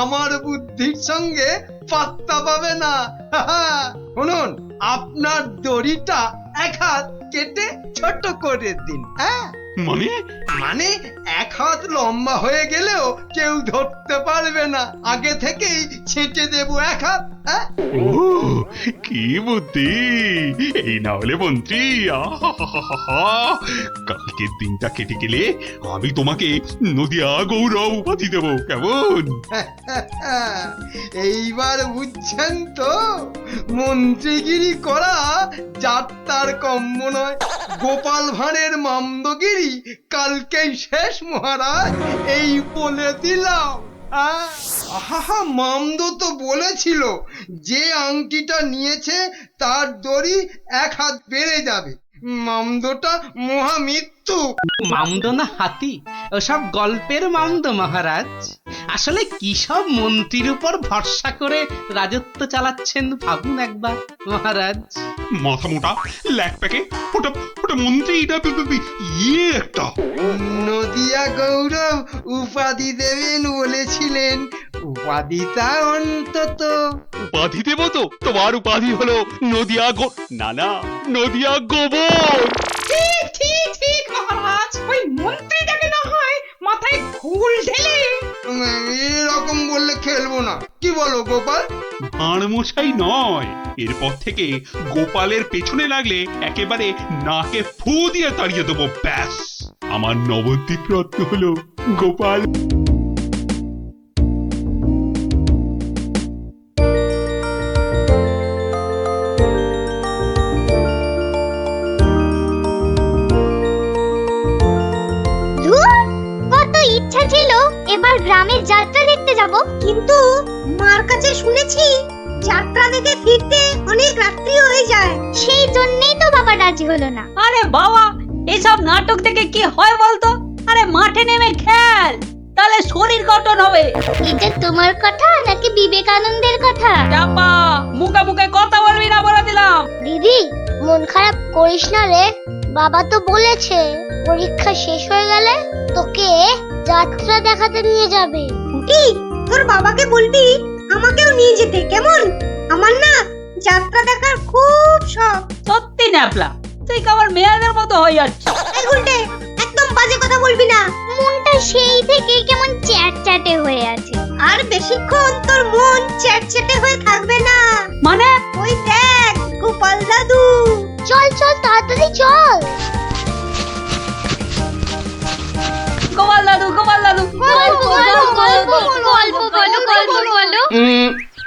আমার বুদ্ধির সঙ্গে পাত্তা পাবে না। শুনুন, আপনার দড়িটা এক হাত কেটে ছোট করে দিন। হ্যাঁ, মানে মানে এক হাত লম্বা হয়ে গেলেও কেউ ধরতে পারবে না। আগে থেকেই ছেঁটে দেবো এক হাত। হ্যাঁ, ও কি বুদ্ধি! এই না হলে মন্ত্রী, আহাহাহাহা, কালকের দিনটা কেটে গেলে আমি তোমাকে নদিয়া গৌরব উপাধি দেবো, কেমন? এইবার বুঝছেন তো, মন্ত্রীগিরি করা যাত্রার কম্ম নয়। গোপাল ভাঁড়ের মামদগিরি কালকেই শেষ মহারাজ, এই বলে দিলাম। আহা, মামদো তো বলেছিল যে আংটিটা নিয়েছে তার দড়ি এক হাত বেড়ে যাবে। মামদোটা মহামৃত্যু। মামদো না হাতি, ওসব গল্পের মামদো মহারাজ। আসলে কি সব মন্ত্রীর উপর ভরসা করে রাজত্ব চালাচ্ছেন ভাবুন একবার মহারাজ। মাথা মোটা ল্যাক প্যাকে, ওটা ওটা মন্ত্রী না, ইয়ে একটা। নদিয়া গৌরব উপাধি দেবেন বলেছিলেন, উপাধিটা অন্তত। উপাধি দেব তো? তোমার উপাধি হলো নদিয়া না না, নদিয়া গোবর। ঠিক ঠিক ঠিক মহারাজ, ওই মন্ত্রীটাকে না হয় মাথায় ফুল ঢেলে। এরকম বললে খেলবো না, কি বলো গোপাল? ভাঁড়মশাই নয়, এরপর থেকে গোপালের পেছনে লাগলে একেবারে নাকে ফু দিয়ে তাড়িয়ে দেবো, ব্যাস। আমার নবদ্বীপ রত্ন হলো গোপাল। কত ইচ্ছা ছিল এবার গ্রামের যাত্রা দেখতে যাব, কিন্তু মার কাছে শুনেছি যাত্রা দেখে ফিরতে অনেক রাত্রি হয়ে যায়। সেই জন্যই তো বাবা রাজি হলো না। আরে বাবা, এসব নাটক দেখে কি হয় বলতো? আরে মাঠে নেমে খেল, তাহলে শরীর গঠন হবে। এটা তোমার কথা নাকি বিবেকানন্দের কথা? চাপা, মুখে মুখে কথা বলবি না বলে দিলাম। দিদি, মন খারাপ করিস না রে। বাবা তো বলেছে পরীক্ষা শেষ হয়ে গেলে তোকে যাত্রা দেখাতে নিয়ে যাবে। কি, তোর বাবাকে বলবি আমাকেও নিয়ে যেতে, কেমন? আমার না যাত্রা দেখার খুব শখ। সত্যি ন্যাপলা, তুই কেমন মেয়েদের মতো হয়ে যাচ্ছিস। এই গুলটে, একদম বাজে কথা বলবি না। মনটা সেই থেকে কেমন চ্যাটচ্যাটে হয়ে আছে। আর বেশিক্ষণ তোর মন চ্যাটচ্যাটে হয়ে থাকবে না। মানে? ওই দেখ গোপাল দাদু। চল চল তাড়াতাড়ি চল। গোপাল দাদু, গোপাল দাদু,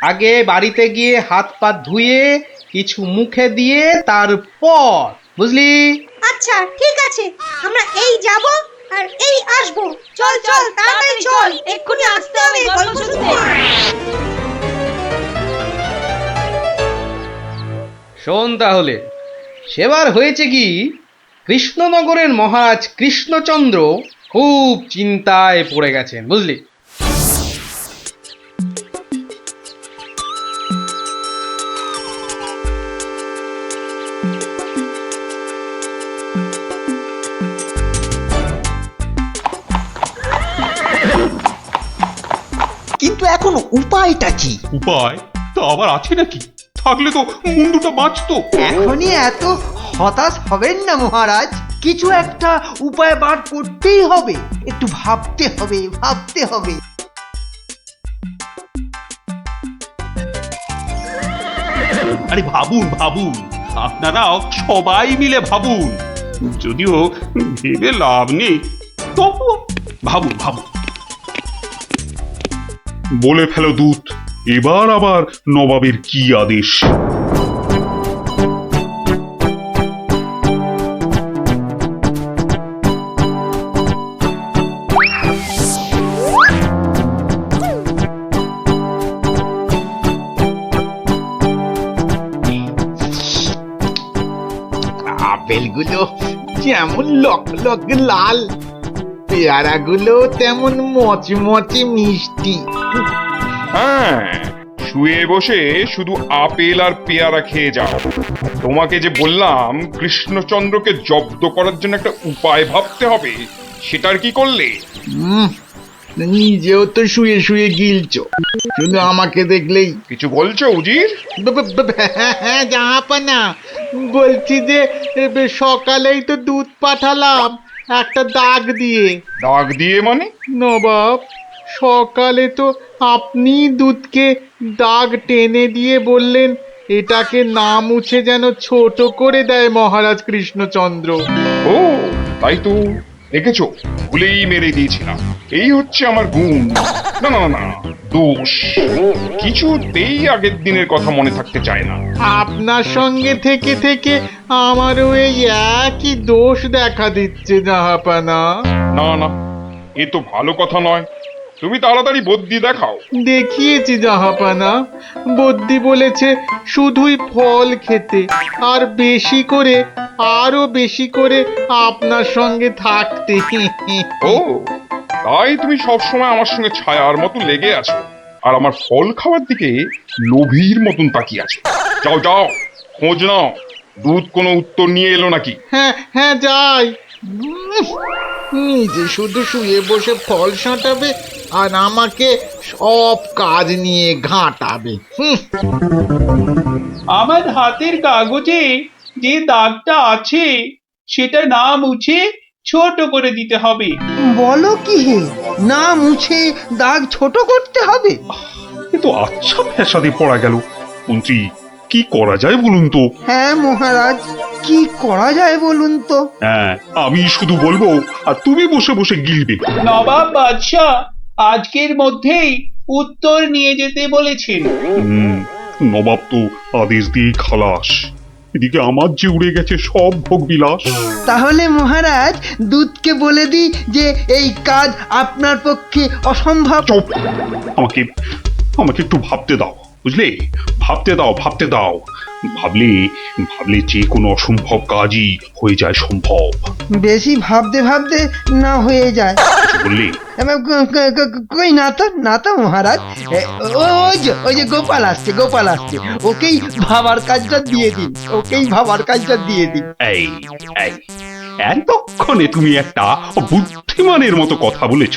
আগে বাড়িতে গিয়ে হাত পা ধুয়ে কিছু মুখে দিয়ে তারপর, বুঝলি? আচ্ছা ঠিক আছে, আমরা এই যাব আর এই আসব। চল চল তাড়াতাড়ি চল, এক্ষুনি আসতে হবে গল্প শুনতে। শোন তাহলে, সেবার হয়েছে কি, কৃষ্ণনগরের মহারাজ কৃষ্ণচন্দ্র খুব চিন্তায় পড়ে গেছেন, বুঝলি? কিন্তু এখন উপায়টা কি? উপায় তা আবার আছে নাকি? থাকলে তো মুন্ডুটা বাঁচতো। এখনই এত হতাশ হবেন না মহারাজ, কিছু একটা উপায় বার করতেই হবে। একটু ভাবতে হবে, ভাবতে হবে। আরে ভাবুন ভাবুন, আপনারাও সবাই মিলে ভাবুন। যদিও ভেবে লাভ নেই, তবু ভাবুন ভাবুন। বলে ফেলো দূত, এবার আবার নবাবের কি আদেশ? আপেলগুলো যেমন লক লক লাল, পেয়ারাগুলো তেমন মচমচে মিষ্টি। হ্যাঁ, শুয়ে বসে শুধু আপেল আর পেয়ারা খেয়ে যাও। তোমাকে যে বললাম কৃষ্ণচন্দ্রকে জব্দ করার জন্য একটা উপায় ভাবতে হবে, সেটার কি করলে? নিজেও তো শুয়ে শুয়ে গিলছো, শুধু আমাকে দেখলেই। কিছু বলছো উজির? হ্যাঁ জাহাপানা, বলছি যে সকালেই তো দুধ পাঠালাম একটা দাগ দিয়ে। দাগ দিয়ে মানে? নবাব, সকালে তো আপনি দুধকে দাগ টেনে দিয়ে বললেন এটাকে না মুছে যেন ছোট করে দেয় মহারাজ কৃষ্ণচন্দ্র। ও তাই তো, দেখেছো, ভুলেই মেরে দিয়েছিলাম। এই হচ্ছে আমার গুণ, না না না না, দোষ। কিছুতেই আগের দিনের কথা মনে থাকতে চায় না। আপনার সঙ্গে থেকে থেকে আমারও এই একই দোষ দেখা দিচ্ছে জাহাপানা। না না, এ তো ভালো কথা নয়। তুমি তাড়াতাড়ি বদ্যি দেখাও। দেখিয়েছি জাহাপানা, বদ্যি বলেছে শুধুই ফল খেতে, আর বেশি করে, আরো বেশি করে আপনার সঙ্গে থাকতে। ও তাই তুমি সবসময় আমার সঙ্গে ছায়ার মতো লেগে আছো, আর আমার ফল খাওয়ার দিকে লোভীর মতন তাকিয়ে আছো। যাও যাও, খোঁজ নাও, দুধ কোনো উত্তর নিয়ে এলো নাকি। হ্যাঁ হ্যাঁ যাই। নিজে শুধু শুয়ে বসে ফল সাঁটাবে আর আমাকে সব কাজ নিয়ে ঘাঁটাবে। আমার হাতের কাগজে যে দাগটা আছে সেটা না মুছে ছোট করে দিতে হবে। বলো কি হে, না মুছে দাগ ছোট করতে হবে? এ তো আচ্ছা ফ্যাসাদে পড়া গেল। মন্ত্রী, কি করা যায় বলুন তো? হ্যাঁ মহারাজ, কি করা যায় বলুন তো? হ্যাঁ, আমি শুধু বলবো আর তুমি বসে বসে গিলবে। নবাব বাদশাহ আজকের মধ্যেই উত্তর নিয়ে যেতে বলেছেন। নবাব তো আদেশ দিয়ে খালাস। এদিকে আমার যে উড়ে গেছে সব ভোগ বিলাস। তাহলে মহারাজ দুধকে বলে দিই যে এই কাজ আপনার পক্ষে অসম্ভব। চুপ! আমাকে আমাকে একটু ভাবতে দাও, বুঝলে? ভাবতে দাও, ভাবতে দাও। ভাবলে ভাবলে যে কোনো অসম্ভব কাজই হয়ে যায় সম্ভব। বেশি ভাবতে ভাবতে না হয়ে যায়। কিছু বললে? কই না তো মহারাজ। ওই যে গোপাল আসছে, গোপাল আসছে, ওকেই ভাবার কাজটা দিয়ে দিন, ওকেই ভাবার কাজটা দিয়ে দিন। এই এই এতক্ষণে তুমি একটা বুদ্ধিমানের মতো কথা বলেছ।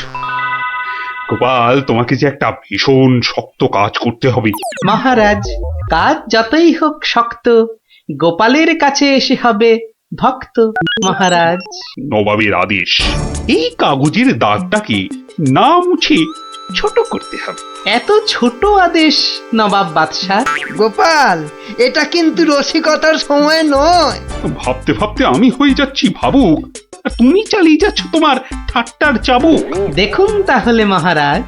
গোপাল, তোমাকে যে একটা ভীষণ শক্ত কাজ করতে হবে। মহারাজ, কাজ যতই হোক শক্ত, গোপালের কাছে এসে হবে ভক্ত। মহারাজ, নবাবের আদেশ, এই কাগজের দাগটাকে না মুছে ছোট করতে হবে। এত ছোট আদেশ নবাব বাদশাহ? গোপাল, এটা কিন্তু রসিকতার সময় নয়। ভাবতে ভাবতে আমি হয়ে যাচ্ছি ভাবুক, আর তুমি চালিয়ে যাচ্ছ তোমার ঠাট্টার চাবুক। দেখুন তাহলে মহারাজ।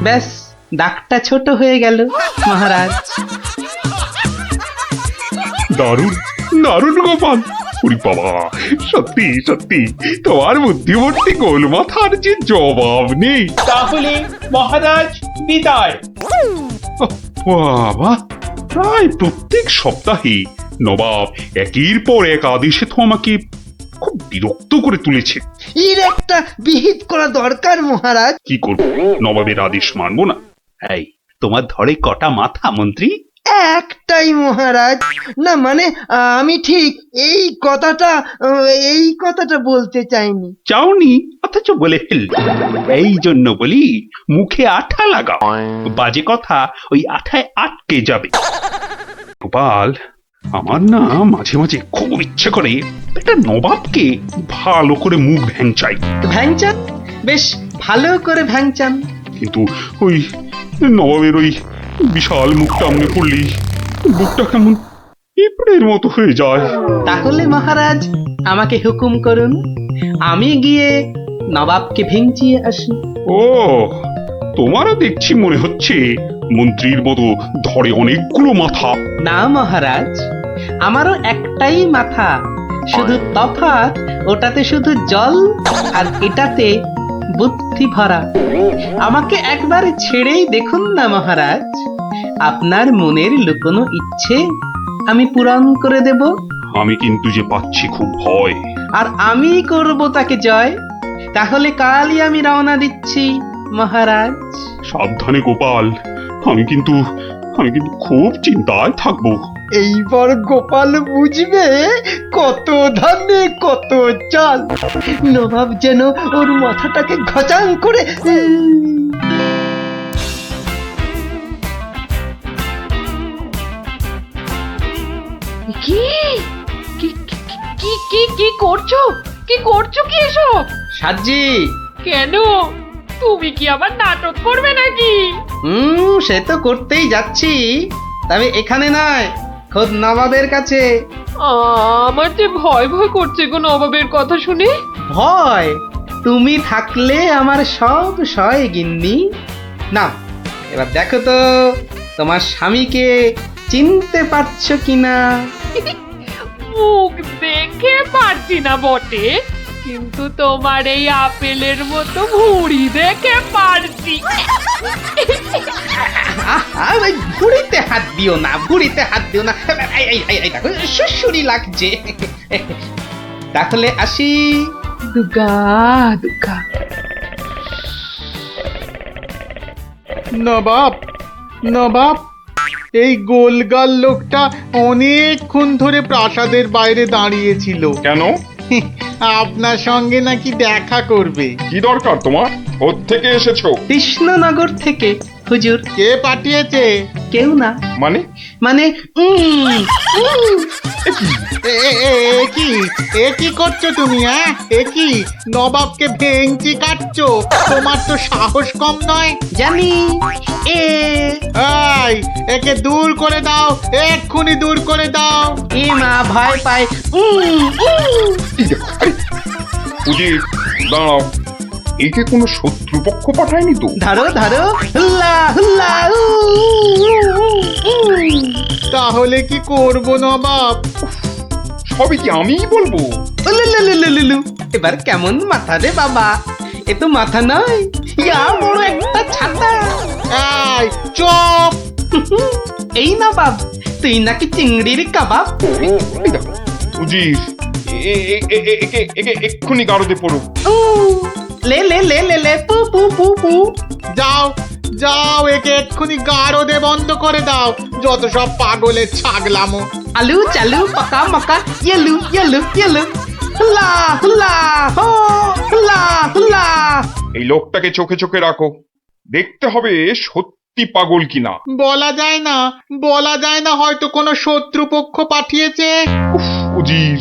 ব্যাস, দাগটা ছোট হয়ে গেল মহারাজ। দারুণ দারুণ গোপাল! ওরে বাবা, সত্যি সত্যি তোমার বুদ্ধিমত্তি গোল মাথার যে জবাব নেই। তাহলে মহারাজ বিদায়। বাবা, প্রায় প্রত্যেক সপ্তাহে নবাব একের পর এক আদেশে তো আমাকে খুব বিরক্ত করে তুলেছে। এর একটা বিহিত করা দরকার মহারাজ। কি করব, নবাবের আদেশ মানবো না? এই, তোমার ধরে কটা মাথা মন্ত্রী? একটাই মহারাজ। না মানে আমি ঠিক এই কথাটা বলতে চাইনি। চাওনি অথচ বলে ফেললে। এই জন্য বলি, মুখে আঠা লাগাও, বাজে কথা ওই আঠায় আটকে যাবে। গোপাল, আমার না মাঝে মাঝে খুব ইচ্ছে করে একটা নবাবকে ভালো করে মুখ ভ্যাংচাই। ভ্যাংচান, বেশ ভালো করে ভ্যাংচান। কিন্তু ওই নবাবের ওই বিশাল মুখটা আমনে পড়লেই বুকটা কেমন পিঁপড়ের মতো হয়ে যায়। তাহলে মহারাজ আমাকে হুকুম করুন, আমি গিয়ে নবাবকে ভেঙচিয়ে আসি। ও, তোমারও দেখছি মনে হচ্ছে মন্ত্রীর মতো ধরে অনেকগুলো মাথা। না মহারাজ, আমারও একটাই মাথা, শুধু তফাৎ ওটাতে শুধু জল আর এটাতে বুদ্ধি ভরা। আমাকে একবার ছেড়েই দেখুন না মহারাজ, আপনার মনের লুকোনো ইচ্ছে আমি পূরণ করে দেব। আমি কিন্তু যে পাচ্ছি খুব ভয়। আর আমি করব তাকে জয়। তাহলে কালই আমি রওনা দিচ্ছি মহারাজ। সাবধানে গোপাল, আমি কিন্তু খুব চিন্তায় থাকবো। এইবার গোপাল বুঝবে কত ধানে কত চাল। নবাব যেন ওর মাথাটাকে ঘচাং করে কি কি কি কি কি করছো? কি করছো কি এসব? সাজি, কেন? তুমি কি আবার নাটক করবে নাকি? সে তো করতেই যাচ্ছি, তবে এখানে নয়, খোদ নবাবের কাছে। আমার যে ভয় ভয় করছে গো নবাবের কথা শুনে। ভয়? তুমি থাকলে আমার সব সয় গিন্নি। না, এবার দেখো তো তোমার স্বামীকে চিনতে পারছো কিনা। মুখ দেখে পারছি না বটে, কিন্তু তোমার এই আপেলের মতো ভুঁড়ি দেখে পারছি। ওই ভুঁড়িতে হাত দিও না, ভুঁড়িতে হাত দিও না। এই দেখো সুসুরি লাগছে। তাহলে আসি। দুগা দুগা। নবাব, নবাব, এই গোলগাল লোকটা অনেকক্ষণ ধরে প্রাসাদের বাইরে দাঁড়িয়েছিল। কেন? আপনার সঙ্গে নাকি দেখা করবে। কি দরকার তোমার? থেকে এসেছো? কৃষ্ণনগর থেকে হুজুর। কে পাঠিয়েছে? কেউ না। মানে? মানে এ কি করছো তুমি? হ্যাঁ, এ কি নবাবকে ভেঙচি কাটছো? তোমার তো সাহস কম নয়। জানি। এই, একে দূর করে দাও, এক্ষুনি দূর করে দাও। এ মা ভয় পায়। উজির, দাঁড়াও, একে কোনো শত্রুপক্ষ পাঠায়নি তো? ধরো ধরো, হুল্লা হুল্লা। তাহলে কি করব নবাব? সবই কি আমিই বলবো? উলুলুলুলুলু। এবার কেমন মাথা রে বাবা, এ তো মাথা নয়, ইয়া বড় একটা ছাতা। এই চুপ! এই না বাব, তুই নাকি চিংড়ির কাবাব। এই দেখো, উজির, একে এক্ষুনি গারদে পড়ুক। লে লে লে লে লে পু পু পু পু। যাও যাও, একে এক্ষুনি গারদে বন্ধ করে দাও। যত সব পাগলের ছাগলামো। আলু চালু পাকা মাকা ইয়েলু ইয়েলু ইয়েলু। হুল্লা হুল্লা হো, হুল্লা হুল্লা। এই লোকটাকে চোখে চোখে রাখো, দেখতে হবে সত্যি পাগল কিনা। বলা যায় না, বলা যায় না, হয়তো কোনো শত্রুপক্ষ পাঠিয়েছে। উজির,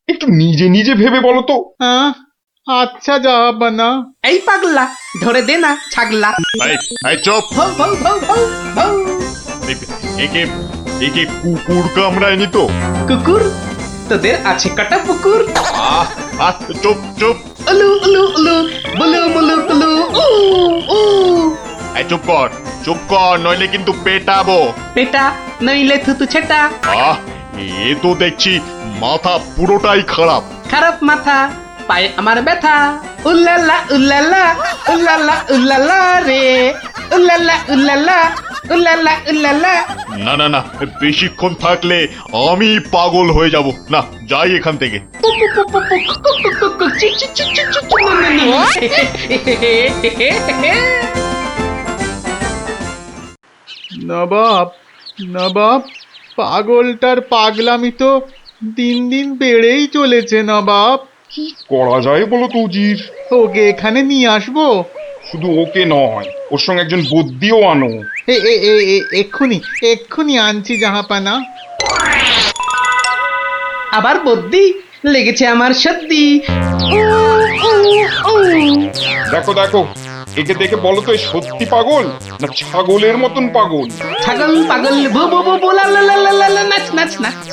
একটু নিজে নিজে ভেবে বলো তো। হ্যাঁ, আচ্ছা জাহাপনা। এই পাগলা, ধরে দে না ছাগলা। এই চুপ! ভৌ ভৌ ভৌ ভৌ ভৌ। একে একে কুকুর কামড়ায়নি তো? কুকুর? তোদের আছে কাটা পুকুর। চুপ চুপ! উলু উলু উলু, বুলু বুলু বুলু, উ উ। এই চুপ কর, নইলে কিন্তু পেটাবো। পেটা নইলে থুতু ছেটা। এ তো দেখছি মাথা পুরোটাই খারাপ। খারাপ মাথা, পায়ে আমার ব্যথা। উল্লালা উল্লালা, উল্লালা উল্লালা রে, উল্লালা উল্লালা, উল্লালা উল্লালা। না না না, বেশিক্ষণ থাকলে আমি পাগল হয়ে যাব। না, যাই এখান থেকে। নবাব, নবাব, পাগলটার পাগলামি তো দিন দিন বেড়েই চলেছে নবাব। কি করা যায় বলো তো উজির? ওকে এখানে নিয়ে আসবো? শুধু ওকে নয়, ওর সঙ্গে একজন বদ্যিও আনো। এক্ষুনি এক্ষুনি আনছি জাহাপানা। আবার বদ্যি লেগেছে আমার সর্দি। দেখো দেখো, একে দেখে বলো তো, এ সত্যি পাগল না ছাগলের মতন পাগল? ছাগল পাগল বু বু বু বু লা লা লা লা লা লা, নাচ নাচ নাচ।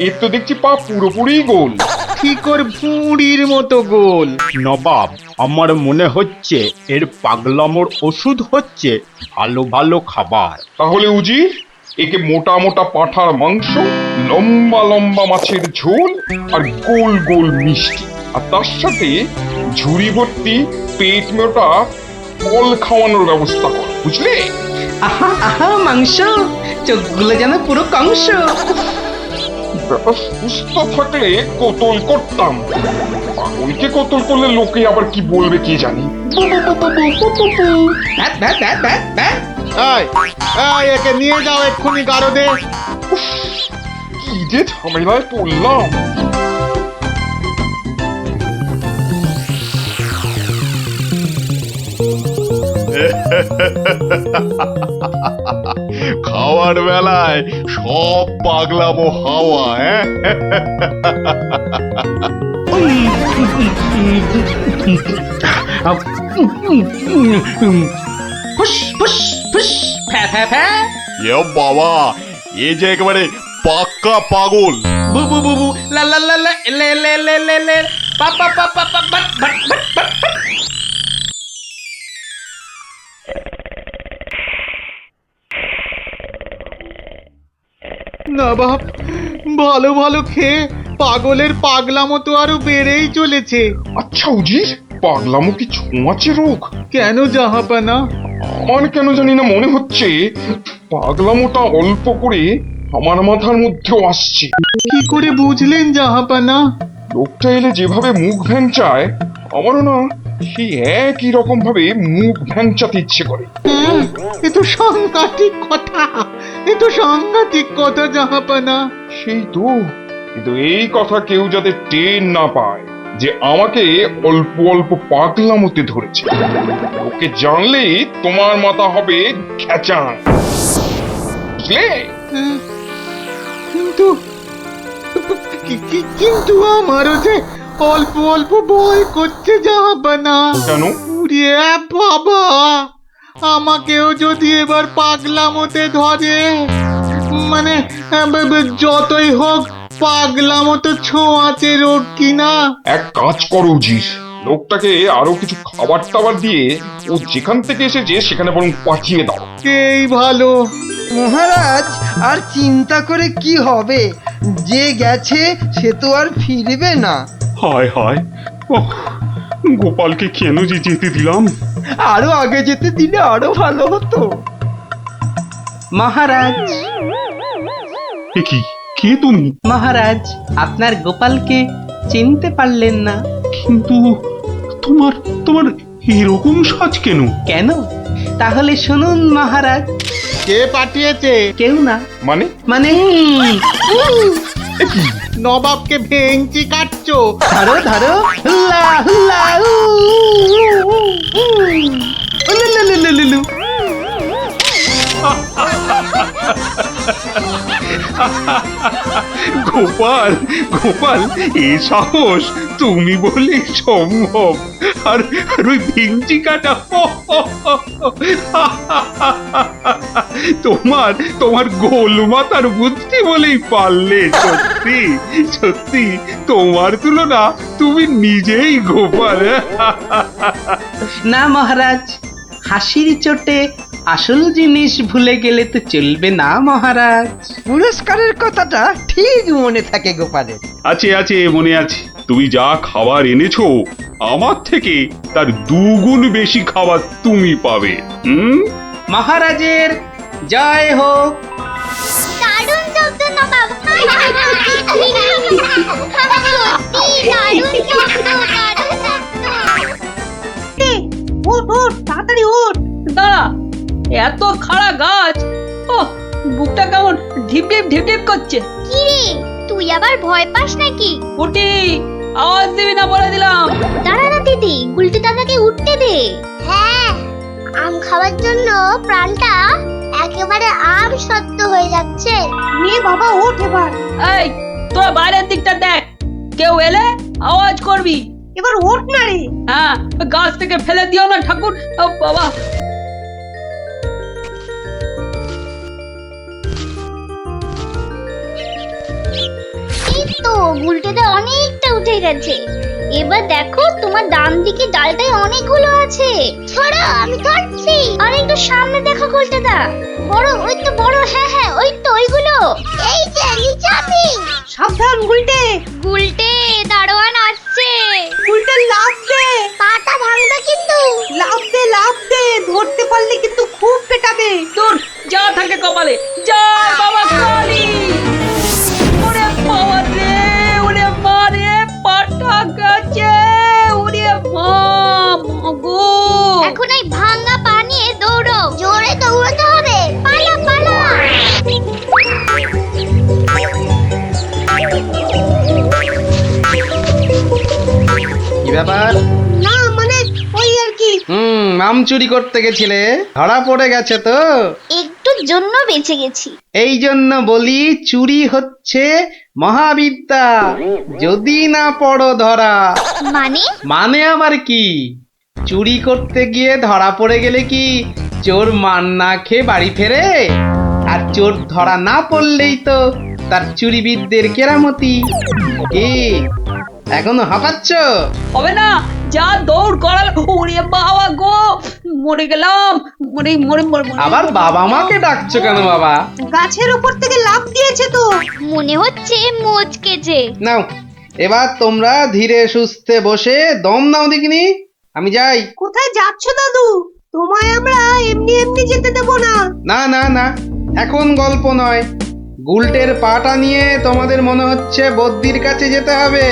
এর তো দেখছি পা পুরোপুরি গোল। ঠিক ওর ভুঁড়ির মতো গোল। নবাব, আমার মনে হচ্ছে এর পাগলামোর ওষুধ হচ্ছে ভালো ভালো খাবার। তাহলে উজির, একে মোটা মোটা পাঁঠার মাংস, লম্বা লম্বা মাছের ঝোল, আর গোল গোল মিষ্টি, আর তার সাথে ঝুড়ি ভর্তি পেট মোটা ফল খাওয়ানোর ব্যবস্থা কর, বুঝলে? আহা আহা মাংস, চোখগুলো যেন পুরো কংস। ব্যাপার সুস্থ থাকলে কতল করতাম, পাগলকে কতল করলে লোকে আবার কি বলবে কে জানি। ধ্যাৎ ধ্যাৎ ধ্যাৎ ধ্যাৎ ধ্যাৎ। এই, একে নিয়ে যাও এক্ষুনি গারদে। কি যে ঝামেলায় পড়লাম। খাওয়ার বেলায় সব পাগলামো হাওয়া। ফুস ফুস ফুস ফ্যা ফ্যা ফ্যা। এ বাবা, এ যে একেবারে পাক্কা পাগল। বু বু বু বু লা লা লা লা লে লে লে লে লে পা পা পা পা পা বাট বাট বাট বাট। না বাপ, ভালো ভালো খেয়ে পাগলের পাগলামো তো আরো বেড়েই চলেছে। আচ্ছা উজির, পাগলামো কি ছোঁয়াচে রোগ? কেন জাহাপানা? আমার কেন জানি না মনে হচ্ছে পাগলামোটা অল্প করে আমার মাথার মধ্যেও আসছে। কি করে বুঝলেন জাহাপানা? লোকটা এলে যেভাবে মুখ ভ্যাংচায়, আমারও না সেই একই রকম ভাবে মুখ ভ্যাংচাতে ইচ্ছে করে। হ্যাঁ, এ তো সাংঘাতিক কথা, এ তো সাংঘাতিক কথা জাহাপানা। সেই তো, কিন্তু এই কথা কেউ যাতে টের না পায় যে আমাকে অল্প অল্প পাগলামোতে ধরেছে। ওকে জানলেই তোমার মাথা হবে খেচান, বুঝলে? হ্যাঁ, কিন্তু কিন্তু আমারও যে অল্প অল্প ভয় করছে জাহাপানা। কেন? উড়িয়ে বাবা, আমাকেও যদি এবার পাগলামোতে ধরে, মানে যতই হোক পাগলামো তো ছোঁয়াচে রোগ কিনা। এক কাজ করো উজির, লোকটাকে আরো কিছু খাবার টাবার দিয়ে ও যেখান থেকে এসেছে সেখানে বরং পাঠিয়ে দাও। এই ভালো। মহারাজ, আর চিন্তা করে কি হবে? যে গেছে সে তো আর ফিরবে না। হায় হায়, ওহ, গোপালকে কেন যে যেতে দিলাম? আরো আগে যেতে দিলে আরো ভালো হতো। মহারাজ, এ কি, কে তুমি? মহারাজ, আপনার গোপালকে চিনতে পারলেন না? কিন্তু তোমার তোমার এরকম সাজ কেন? কেন? তাহলে শুনুন মহারাজ। কে পাঠিয়েছে? কেউ না। মানে? মানে নবাবকে ভেঙচি কাটছো? ধরো ধরো, হুল্লা হুল্লা উ, উ, উ, উ। উলুলুলুলুলু। গোপাল, গোপাল, এ সাহস তুমি বলে সম্ভব? আর আর ওই ভিঞ্চি কাটা, তোমার তোমার গোল মাথার বুদ্ধি বলেই পারলে। সত্যি সত্যি তোমার তুলনা তুমি নিজেই গোপাল। না মহারাজ, হাসির চোটে আসল জিনিস ভুলে গেলে তো চলবে না মহারাজ। পুরস্কারের কথাটা ঠিক মনে থাকে গোপালের। আছে আছে, মনে আছে। তুমি যা খাবার এনেছো আমার থেকে তার 2 গুণ বেশি খাবার তুমি পাবে। মহারাজের জয় হোক। দারুণ শব্দ নবাব। সত্যি দারুণ শব্দ, দারুণ শব্দ। উঠ উঠ, তাড়াতাড়ি উঠ। দাঁড়া, এত খাড়া গাছ, ও বুকটা কেমন ঢিপ ঢিপ ঢিপ ঢিপ করছে। কি রে, তুই আবার ভয় পাস নাকি? উঠি, আওয়াজ দিবি না বলে দিলাম। দাঁড়া না দিদি, গুলটি দাদাকে উঠতে দে। হ্যাঁ, আম খাওয়ার জন্য প্রাণটা একেবারে আম সত্য হয়ে যাচ্ছে। নে বাবা, ওঠ এবার। এই, তোরা বাইরের দিকটা দেখ, কেউ এলে আওয়াজ করবি। এবার ওঠ না রে। হ্যাঁ, গাছ থেকে ফেলে দিও না ঠাকুর। ও বাবা। এই তো গুলটিতে অনেকটা উঠে গেছে। এবার দেখো, তোমার ডান দিকে ডালটায় অনেকগুলো আছে। ছড়া, আমি ধরছি। আর একটু সামনে দেখো গুলটিদা, বড়, ওই তো বড়। হ্যাঁ হ্যাঁ, ওই তো ওইগুলো। এই যে নিচে আমি। সাবধান গুলটে। গুলটে, দারোয়ান আসছে। গুলটে লাফ দে। পাটা ভাঙবে কিন্তু। লাফ দে, লাফ দে। ধরতে পারলে কিন্তু খুব পেটাবে। তোর যা থাকে কপালে, যা বাবা কালী। ওরে বাবা রে, ওরে মা রে, পাটা গেছে। ওরে মা, মাগো। এখন এই ভাঙা পা নিয়ে দৌড়ো। জোরে দৌড়াতে হবে। পালা পালা। ব্যাপার? না মানে ওই আর কি, আম চুরি করতে গেছিলে, ধরা পড়ে গেছে তো? একটুর জন্য বেঁচে গেছি। এই জন্য বলি চুরি হচ্ছে মহাবিদ্যা, যদি না পড়ো ধরা। মানে মানে আবার কি? চুরি করতে গিয়ে ধরা পড়ে গেলে কি চোর মান না খেয়ে বাড়ি ফেরে? আর চোর ধরা না পড়লেই তো তার চুরিবিদদের কেরামতি। কি এখনো হাঁপাচ্ছ? হবে না, যা দৌড় করাল, ওরে বাবা গো, মরে গেলাম, মরে মরে মরে মরে। আবার বাবা মাকে ডাকছো কেন বাবা? গাছের উপর থেকে লাফ দিয়েছে তো, মনে হচ্ছে মোচকেছে। নাও এবার তোমরা ধীরে সুস্থে বসে দম নাও দেখিনি, আমি যাই। কোথায় যাচ্ছ দাদু? তোমায় আমরা এমনি এমনি যেতে দেব না। না না না, এখন গল্প নয়। গুলটের পাটা নিয়ে তোমাদের মনে হচ্ছে বদ্যির কাছে যেতে হবে।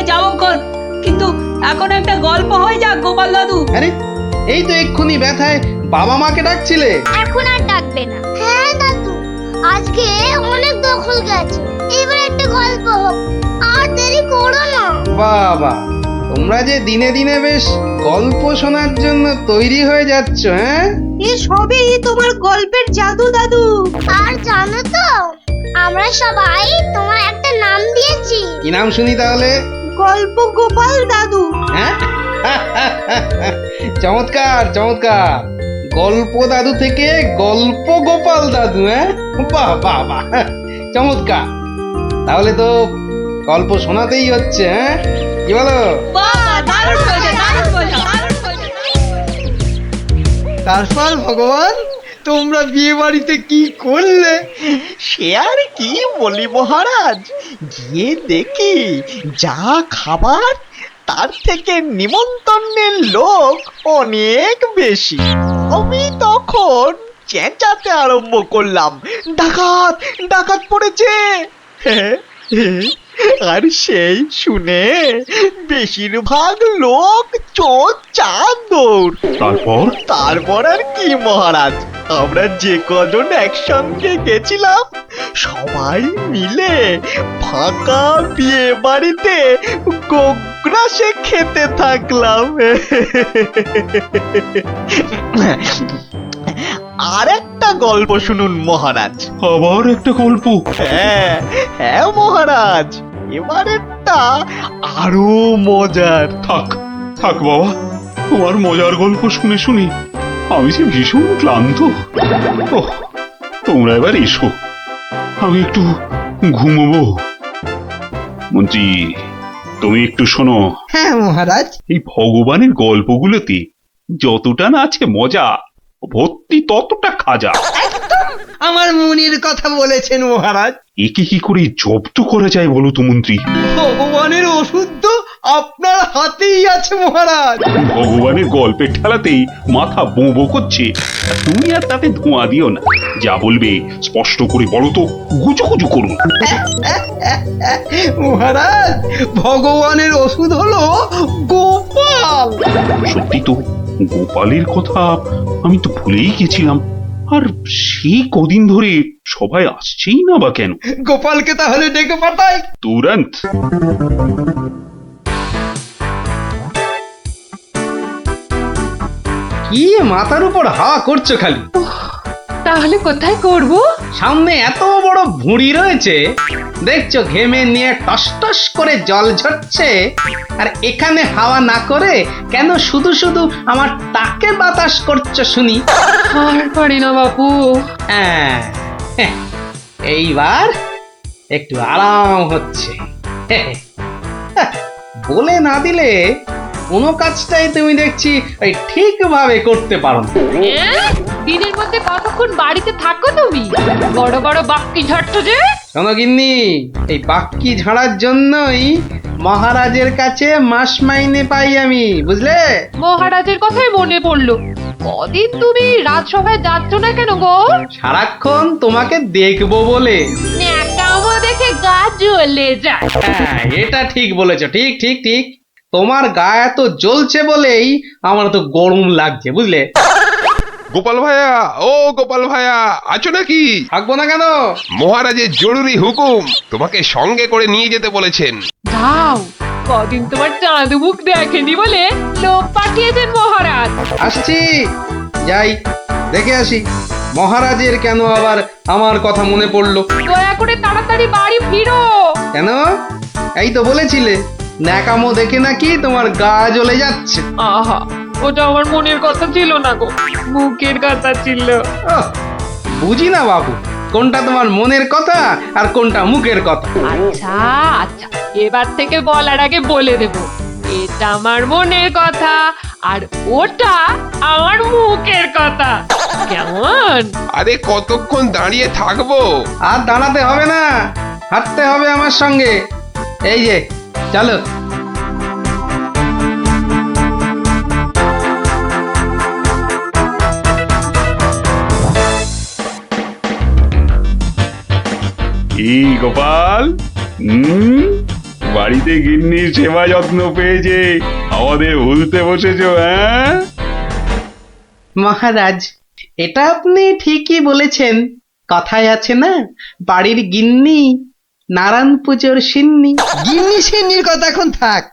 যাবো কর, কিন্তু এখন একটা গল্প হয়ে যাক গোপাল দাদু। আরে এই তো এক্ষুনি ব্যথায় বাবা মাকে ডাকছিলে। এখন আর ডাকবে না। হ্যাঁ দাদু, আজকে অনেক দখল গেছে, এবার একটা গল্প হোক, আর দেরি করো না। বাবা, তোমরা যে দিনে দিনে বেশ গল্প শোনার জন্য তৈরি হয়ে যাচ্ছ। হ্যাঁ, এ সবই তোমার গল্পের জাদু দাদু। আর জানো তো, আমরা সবাই তোমার একটা নাম দিয়েছি। কি নাম শুনি তাহলে? গল্প গোপাল দাদু। হ্যাঁ চমৎকার চমৎকার, গল্প দাদু থেকে গল্প গোপাল দাদু। হ্যাঁ, বাহ বাহ বাহ, চমৎকার। তাহলে তো গল্প শোনাতেই হচ্ছে। হ্যাঁ, কি বলো? তারপর ভগবান, তোমরা বিয়ে বাড়িতে কি করলে? সে আর কি বলি মহারাজ, গিয়ে দেখি যা খাবার তার থেকে নিমন্ত্রণের লোক অনেক বেশি। আমি তখন চেঁচাতে আরম্ভ করলাম, ডাকাত ডাকাত পড়েছে। আর সেই শুনে বেশিরভাগ লোক চোর চাঁদৌড়। তারপর আর কি মহারাজ, আমরা যে কজন একসঙ্গে গেছিলাম সবাই মিলে ফাঁকা বিয়ে বাড়িতে গোগ্রাসে খেতে থাকলাম। আর একটা গল্প শুনুন মহারাজ। আবার একটা গল্প? হ্যাঁ হ্যাঁ মহারাজ, এবারেরটা আরো মজার। থাক থাক বাবা, তোমার মজার গল্প শুনে শুনে আমি যে ভীষণ ক্লান্ত। ওহ, তোমরা এবার এসো, আমি একটু ঘুমোবো। মন্ত্রী, তুমি একটু শোনো। হ্যাঁ মহারাজ। এই ভগবানের গল্পগুলোতে যতটা না আছে মজা, ভর্তি ততটা খাজা। আমার মনের কথা বলেছেন মহারাজ। একে কি করে জব্দ করা যায় বলো তো মন্ত্রী? ভগবানের ওষুধ তো আপনার হাতেই আছে মহারাজ। ভগবানের গল্পের ঠেলাতেই মাথা বোঁ করছে, আর তুমি আর তাতে ধোঁয়া দিও না। যা বলবে স্পষ্ট করে বলো তো, গুজুগুজু করুন। মহারাজ, ভগবানের ওষুধ হলো গোপাল। সত্যি তো, গোপালের কথা আমি তো ভুলেই গেছিলাম। আর সেই কদিন ধরে সবাই আসছেই না বা কেন? গোপালকে তাহলে ডেকে পাঠাই তুরন্ত। কি মাথার উপর হাওয়া করছো খালি? তাহলে কোথায় করব? সামনে এত বড় ভুঁড়ি রয়েছে, দেখছো ঘেমে নিয়ে টস টস করে জল ঝরছে, আর এখানে হাওয়া না করে কেন শুধু শুধু আমার তাকে বাতাস করছো শুনি? আর পারি না বাপু। হ্যাঁ, এইবার একটু আরাম হচ্ছে। বলে না দিলে কোনো কাজটাই তুমি দেখছি ওই ঠিকভাবে করতে পারো না। দিনের মধ্যে কতক্ষণ বাড়িতে থাকো তুমি? বড় বড় বাক্কি ঝাড়ছো যে। শোনো গিন্নি, এই বাক্কি ঝাড়ার জন্যই মহারাজের কাছে মাস মাইনে পাই আমি, বুঝলে? মহারাজের কথাই মনে পড়লো, কদিন তুমি রাজসভায় যাচ্ছ না কেন গো? সারাক্ষণ তোমাকে দেখবো বলে। ন্যাকামো দেখে গা জ্বলে যায়। হ্যাঁ, এটা ঠিক বলেছো, ঠিক ঠিক ঠিক। তোমার গা এত জ্বলছে বলেই আমার তো গরম লাগছে, বুঝলে? গোপাল ভাইয়া, ও গোপাল ভাইয়া, আছো নাকি? থাকবো না কেন? মহারাজের জরুরি হুকুম, তোমাকে সঙ্গে করে নিয়ে যেতে বলেছেন। যাও, কদিন তোমার চাঁদ মুখ দেখেনি বলে লোক পাঠিয়েছেন মহারাজ। আসছি, যাই দেখে আসি মহারাজের কেন আবার আমার কথা মনে পড়লো। দয়া করে তাড়াতাড়ি বাড়ি ফিরো। কেন? এই তো বলেছিলে ন্যাকামো দেখে নাকি তোমার গা জ্বলে যাচ্ছে। আহা, ওটা আমার মনের কথা ছিল না গো, মুখের কথা ছিল। ওহ, বুঝি না বাবু, কোনটা তোমার মনের কথা আর কোনটা মুখের কথা। আচ্ছা আচ্ছা, এবার থেকে বলার আগে বলে দেব, এটা আমার মনের কথা আর ওটা আমার মুখের কথা। কেমন? আরে কতক্ষণ দাঁড়িয়ে থাকবো? আর দাঁড়াতে হবে না, হাঁটতে হবে আমার সঙ্গে। এই যে চলো। কি গোপাল, বাড়িতে গিন্নির সেবা যত্ন পেয়েছে আমাদের ভুলতে বসেছো? হ্যাঁ মহারাজ, এটা আপনি ঠিকই বলেছেন। কথায় আছে না, বাড়ির গিন্নি নারায়ণ পুজোর সিন্নি। গিন্নি সিন্নির কথা এখন থাক।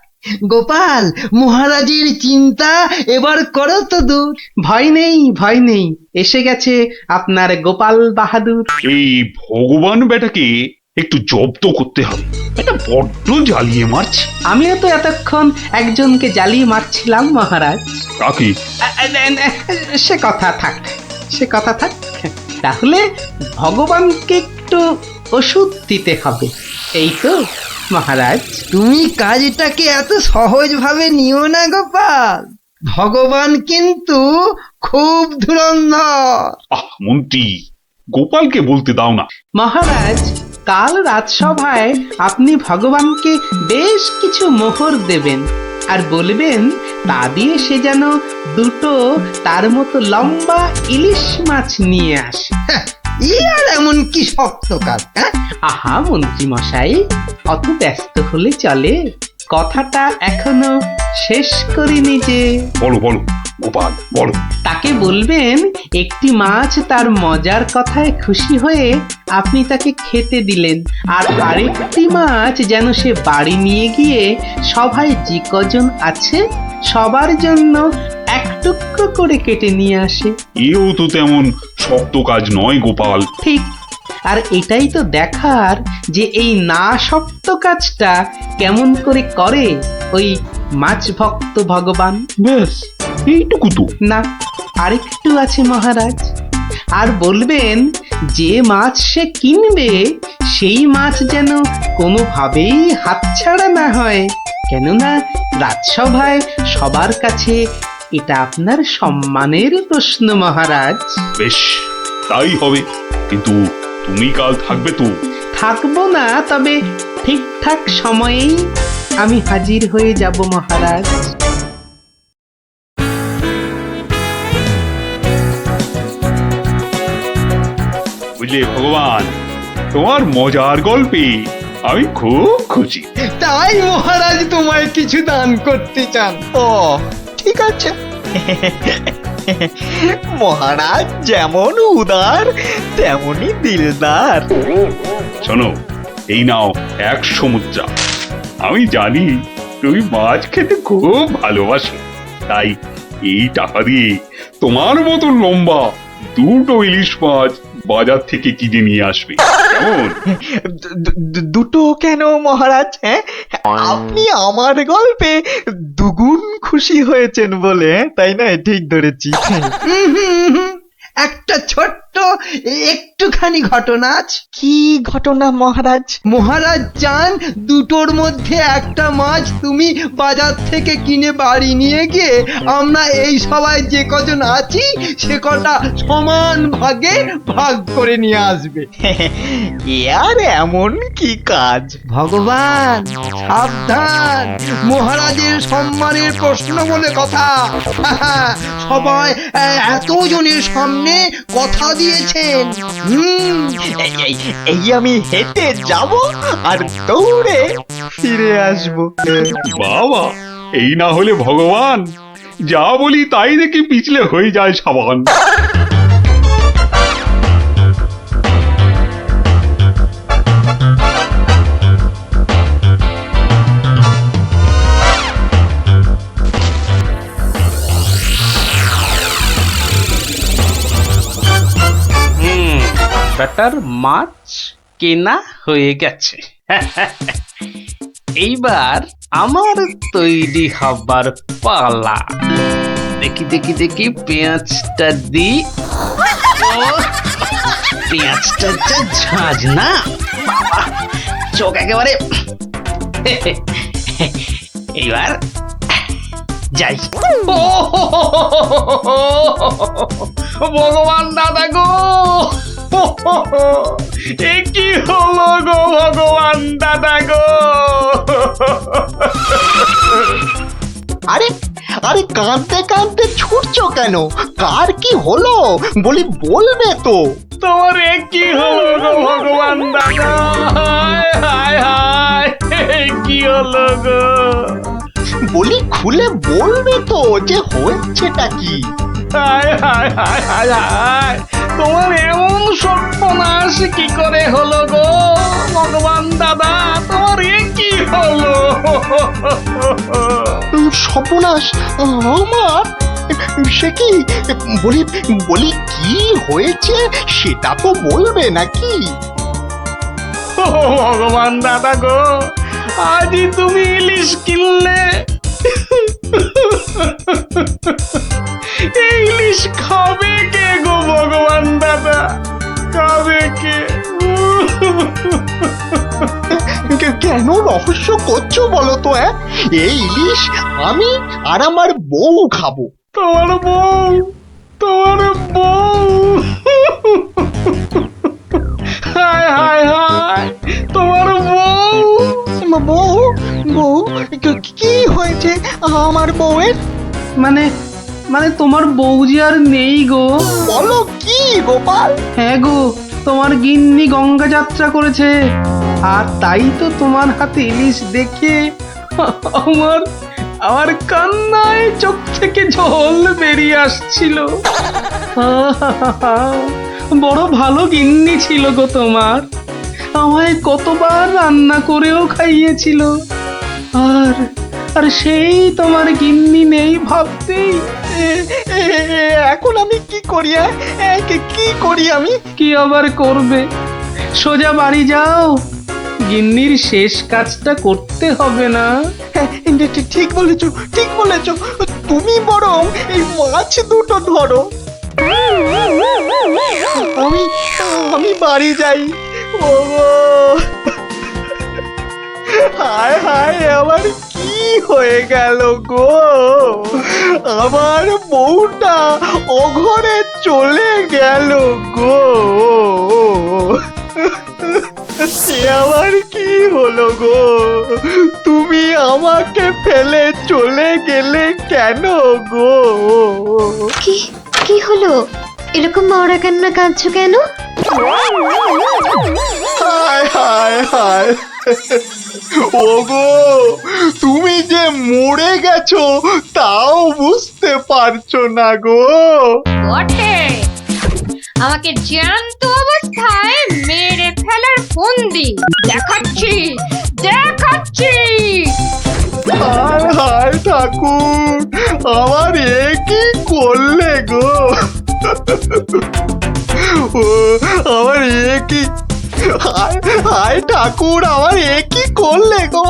গোপাল, মহারাজের চিন্তা এবার করো তো দূর। ভয় নেই, ভয় নেই, এসে গেছে আপনার গোপাল বাহাদুর। এই ভগবান বেটাকে একটু জব্দ করতে হবে, এটা বড্ড জ্বালিয়ে মারছে। আমিও তো এতক্ষণ একজনকে জ্বালিয়ে মারছিলাম মহারাজ। কাকে? সে কথা থাক, সে কথা থাক। তাহলে ভগবানকে একটু ওষুধ দিতে হবে, এই তো মহারাজ। তুমি কাজটাকে এত সহজ ভাবে নিও না গোপাল, ভগবান কিন্তু খুব ধুরন্ধর। মন্ত্রী, গোপালকে বলতে দাও না। মহারাজ, কাল রাজসভায় আপনি ভগবানকে বেশ কিছু মোহর দেবেন আর বলবেন তা দিয়ে সে যেন দুটো তার মতো লম্বা ইলিশ মাছ নিয়ে আসে। আর এমন কি শক্ত কাজ? আহা মন্ত্রী মশাই, অত ব্যস্ত হলে চলে? কথাটা এখনো শেষ করিনি যে। বলো বলো গোপাল, বলো। তাকে বলবেন একটি মাছ তার মজার কথায় খুশি হয়ে আপনি তাকে খেতে দিলেন, আর আরেকটি মাছ যেন সে বাড়ি নিয়ে গিয়ে সবাই যে কজন আছে সবার জন্য এক টুকরো করে কেটে নিয়ে আসে। এও তো তেমন শক্ত কাজ নয় গোপাল। ঠিক, আর এটাই তো দেখার যে এই না শক্ত কাজটা কেমন করে করে ওই মাছ ভক্ত ভগবান। ব্যাস এইটুকু তো? না, আরেকটু আছে মহারাজ। আর বলবেন যে মাছ সে কিনবে সেই মাছ যেন কোনোভাবেই হাতছাড়া না হয়, কেননা রাজসভায় সবার কাছে এটা আপনার সম্মানের প্রশ্ন মহারাজ। বেশ, তাই হবে, কিন্তু তুমি কাল থাকবে তো? থাকবো না, তবে ঠিকঠাক সময়েই আমি হাজির হয়ে যাব মহারাজ। বুঝলে ভগবান, তোমার মজার গল্পে আমি খুব খুশি। তাই মহারাজ তোমায় কিছু দান করতে চান। ও ঠিক আছে। মহারাজ যেমন উদার তেমনি দিলদার। শোনো, এই নাও 100 মুদ্রা। আমি জানি তুমি মাছ খেতে খুব ভালোবাসো, তাই এই টাকা দিয়ে তোমার মতো লম্বা দুটো ইলিশ মাছ বাজার থেকে কিনে নিয়ে আসবে, কেমন? দুটো কেন মহারাজ? হ্যাঁ, আপনি আমার গল্পে দুগুণ খুশি হয়েছেন বলে, তাই না? ঠিক ধরেছি। একটা ছোট্ট একটুখানি ঘটনা আছে। কি ঘটনা মহারাজ? মহারাজ চান দুটোর মধ্যে একটা মাছ তুমি বাজার থেকে কিনে বাড়ি নিয়ে গিয়ে আমরা এই সবাই যে কজন আছি সে কটা সমান ভাগে ভাগ করে নিয়ে আসবে। আর এমন কি কাজ? ভগবান সাবধান, মহারাজের সম্মানের প্রশ্ন বলে কথা। সবাই এতজনের সামনে কথা দিয়েছেন। এই আমি হেঁটে যাব আর দৌড়ে ফিরে আসবো। বাবা, এই না হলে ভগবান, যা বলি তাই দেখি পিছলে হয়ে যায় সাবান। বেটার মাছ কেনা হয়ে গেছে। এইবার আমার তৈরি হবার পালা। দেখি দেখি দেখি পেঁয়াজটা দি। পেঁয়াজটা যা ঝাঁজ না বাবা, চোখ একেবারে। এইবার যাই। ভগবান দাদা গো, এ কি হলো গো ভগবান দাদা গো। আরে আরে কাঁদতে কাঁদতে ছুটছো কেন? কার কি হলো বলি, বলবে তো। তোমার এ কি হলো গো ভগবান দাদা, হায় হায় হায়, এ কি হলো গো। বলি খুলে বলবে তো যে হয়েছেটা কি? হায় হায় হায় হায় হায়, তোমার এমন সর্বনাশ কি করে হলো গো ভগবান দাদা, তোমার এ কি হলো। সর্বনাশ আমার? সে কি? বলি বলি কি হয়েছে সেটা তো বলবে নাকি? ও ভগবান দাদা গো, আজই তুমি ইলিশ কিনলে। এই ইলিশ খাবে কে গো ভগবান দাদা, খাবে কে? কেন রহস্য করছো বলো তো? এই ইলিশ আমি আর আমার বউ খাবো। তোমার বউ? তোমার বউ? হায় হায় হায়, তোমার বউ? বউ? বউ কি হয়েছে আমার বউয়ের? মানে মানে তোমার বউ যে আর নেই গো। বলো কি গোপাল? হ্যাঁ গো, তোমার গিন্নি গঙ্গা যাত্রা করেছে, আর তাই তো তোমার হাতে ইলিশ দেখে আমার আমার কান্নায় চোখ থেকে জল বেরিয়ে আসছিল। বড় ভালো গিন্নি ছিল গো তোমার, আমায় কতবার রান্না করেও খাইয়েছিল। আর আর সেই তোমার গিন্নি নেই ভাবতেই এখন আমি কি করি? কি করি আমি? কি আবার করবে, সোজা বাড়ি যাও, গিন্নির শেষ কাজটা করতে হবে না? ঠিক বলেছো, ঠিক বলেছো। তুমি বরং এই মাছ দুটো ধরো, আমি আমি বাড়ি যাই। ও হায় হায়, আমার কি হয়ে গেল গো? আমার বউটা অঘরে চলে গেল গো। সে আবার কি হলো গো? তুমি আমাকে ফেলে চলে গেলে কেন গো? কি কি হলো? এরকম মরা কান্না কাঁদছো কেন? হায় হায় হায়, ওগো তুমি যে মরে গেছো তাও বুঝতে পারছো না গো। বটে, আমাকে জ্যান্ত অবস্থায় মেরে ফেলার ফন্দি দেখাচ্ছি দেখাচ্ছি। হায় হায় ঠাকুর, আমার এ কি করলে গো? ও আমার এ কি, হায় হায় ঠাকুর, আমার এ কি করলে গো?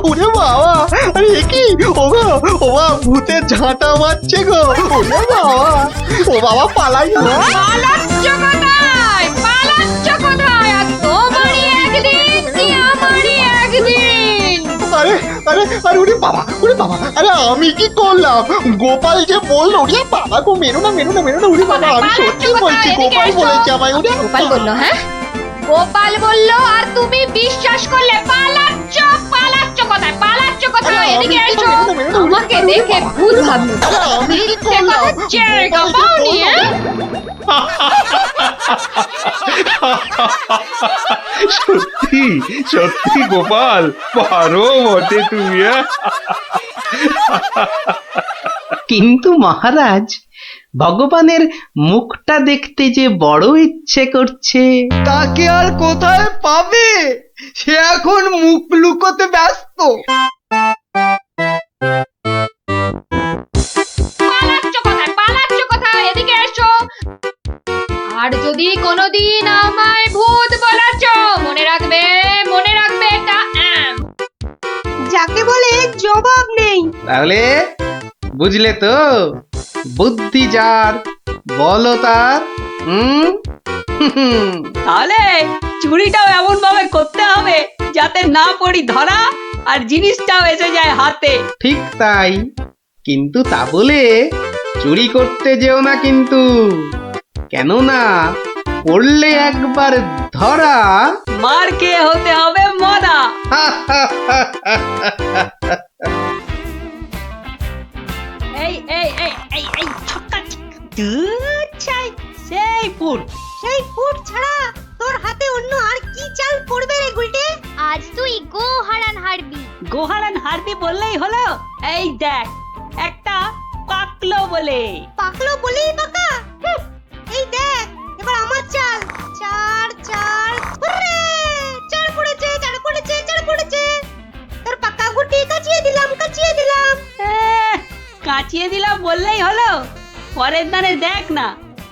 ওরে বাবা, আরে এ কি? ও বাবা, ভূতের ঝাঁটা মারছে গো। ওরে বাবা, ও বাবা পালাই। পালাচ্ছ কোথায়? পালাচ্ছ কোথায়? আর তোমারই একদিন কি আমারই একদিন? আরে আরে আরে, ওরে বাবা, ওরে বাবা, আরে আমি কি করলাম? গোপাল যে বললো, ওরে বাবা গো, মেরো না মেরো না মেরো না। ওরে বাবা, আমি সত্যি বলছি, গোপাল বলেছে আমায়। ওরে গোপাল বললো? হ্যাঁ, গোপাল বললো আর তুমি বিশ্বাস করলে? পালাচ্ছ পালাচ্ছ কোথায়? পালাচ্ছ কোথায়? এদিকে এসো, আমাকে দেখে ভূত ভাবলো। মিথ্যে কথা জায়গা পাওনি? সত্যি সত্যি গোপাল, পারো বটে তুমি। কিন্তু মহারাজ, ভগবানের মুখটা দেখতে যে বড় ইচ্ছে করছে। তাকে আর কোথায় পাবে? সে এখন মুখ লুকোতে ব্যস্ত। পালাচ্ছ কোথায়? পালাচ্ছ কোথায়? এদিকে এসো। আর যদি কোনোদিন আমায় তাহলে বুঝলে তো, বুদ্ধি যার বলো তার। তাহলে চুরিটাও এমন ভাবে করতে হবে যাতে না পড়ি ধরা আর জিনিসটাও এসে যায় হাতে। ঠিক তাই, কিন্তু তা বলে চুরি করতে যেও না কিন্তু, কেননা পড়লে একবার ধরা। মার খেয়ে হতে হবে মরা। এই এই এই এই এই ছক্কা চাই সেই ফুট। সেই ফুট ছাড়া তোর হাতে অন্য আর কি চাল পড়বে রে গুলটে? আজ তুই গো হারান হারবি। গোহারান হারবি বললেই হলো। এই দেখ একটা পাকলো বলে। পাকলো বলেই পাকা? এই দেখ এবার আমার চাল। চার চার হুররে! চার পড়েছে, চার পড়েছে, চার পড়েছে। তোর পাকা গুটি কাচিয়ে দিলাম, কাচিয়ে দিলাম। কাচিয়ে দিলাম বললেই হলো। পরের দানে দেখ না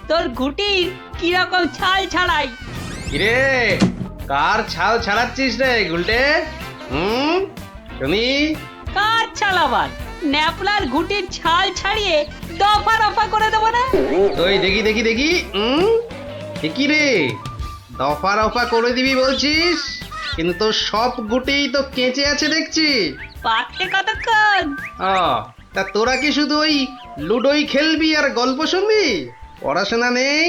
তোর ঘুটির কিরকম ছাল ছাড়াই। কিরে, কার ছাল ছাড়াচ্ছিস রে গুলটে? শুনি। কার ছাল আবার? ন্যাপলার ঘুটির ছাল ছাড়িয়ে দফা রফা করে দেবো না? ওই দেখি দেখি দেখি। কি রে, দফা রফা করে দিবি বলছিস, কিন্তু তোর সব গুটেই তো কেঁচে আছে দেখছি। পাকতে কতক্ষণ? তা তোরা কি শুধু ওই লুডোই খেলবি আর গল্প শুনবি? পড়াশোনা নেই?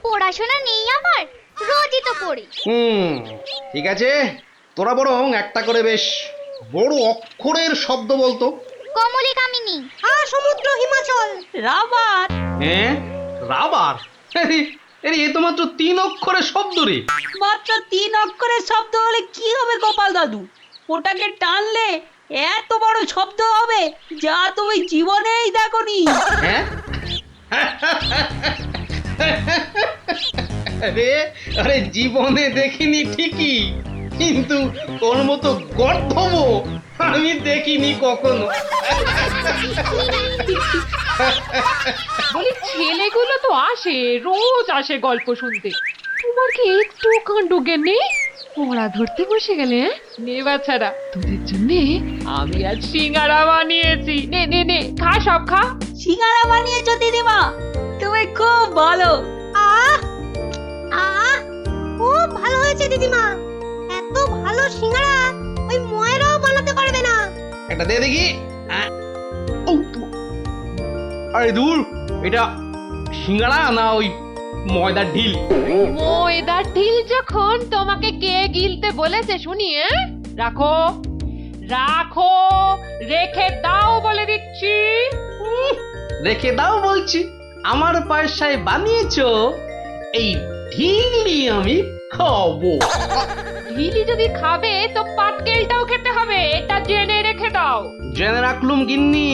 পড়াশোনা নেই আমার, রোজই তো পড়ি। ঠিক আছে, তোরা বরং একটা করে বেশ বড় অক্ষরের শব্দ বলতো। কমলি কামিনী, সমুদ্র হিমাচল, রাবার। হ্যাঁ, রাবার? এ তো মাত্র 3 অক্ষরের শব্দ রে। মাত্র 3 অক্ষরের শব্দ হলে কি হবে গোপাল দাদু? ওটাকে টানলে এত বড় শব্দ হবে যা তুমি জীবনেই দেখোনি। হ্যাঁ? আরে জীবনে দেখিনি ঠিকই, কিন্তু তোর মতো গর্ধব আমি দেখিনি কখনো। বলি ছেলেগুলো তো আসে, রোজ আসে গল্প শুনতে, তোমার কি একটু কাণ্ড জ্ঞান নেই? পড়া ধরতে বসে গেলে নে বাছারা, তোদের জন্য আমি আজ সিঙ্গারা বানিয়েছি। নে নে নে, খা সব খা। সিঙ্গারা বানিয়েছো দিদিমা, তুমি খুব ভালো। খুব ভালো হয়েছে দিদিমা। এত ভালো সিঙ্গারা ওই ময়রাও বানাতে পারবে না। এটা দে দেখি। আরে দূর, এটা সিঙ্গারা না ওই ময়দার ঢিল? ময়দার ঢিল যখন তোমাকে কে গিলতে বলেছে শুনি? রাখো রাখো, রেখে দাও বলে দিচ্ছি। রেখে দাও বলছি? আমার পয়সায় বানিয়েছো, এই ঢিলি আমি খাবো। ঢিলি যদি খাবে তো পাটকেলটাও খেতে হবে, এটা জেনে রেখে দাও। জেনে রাখলুম গিন্নি।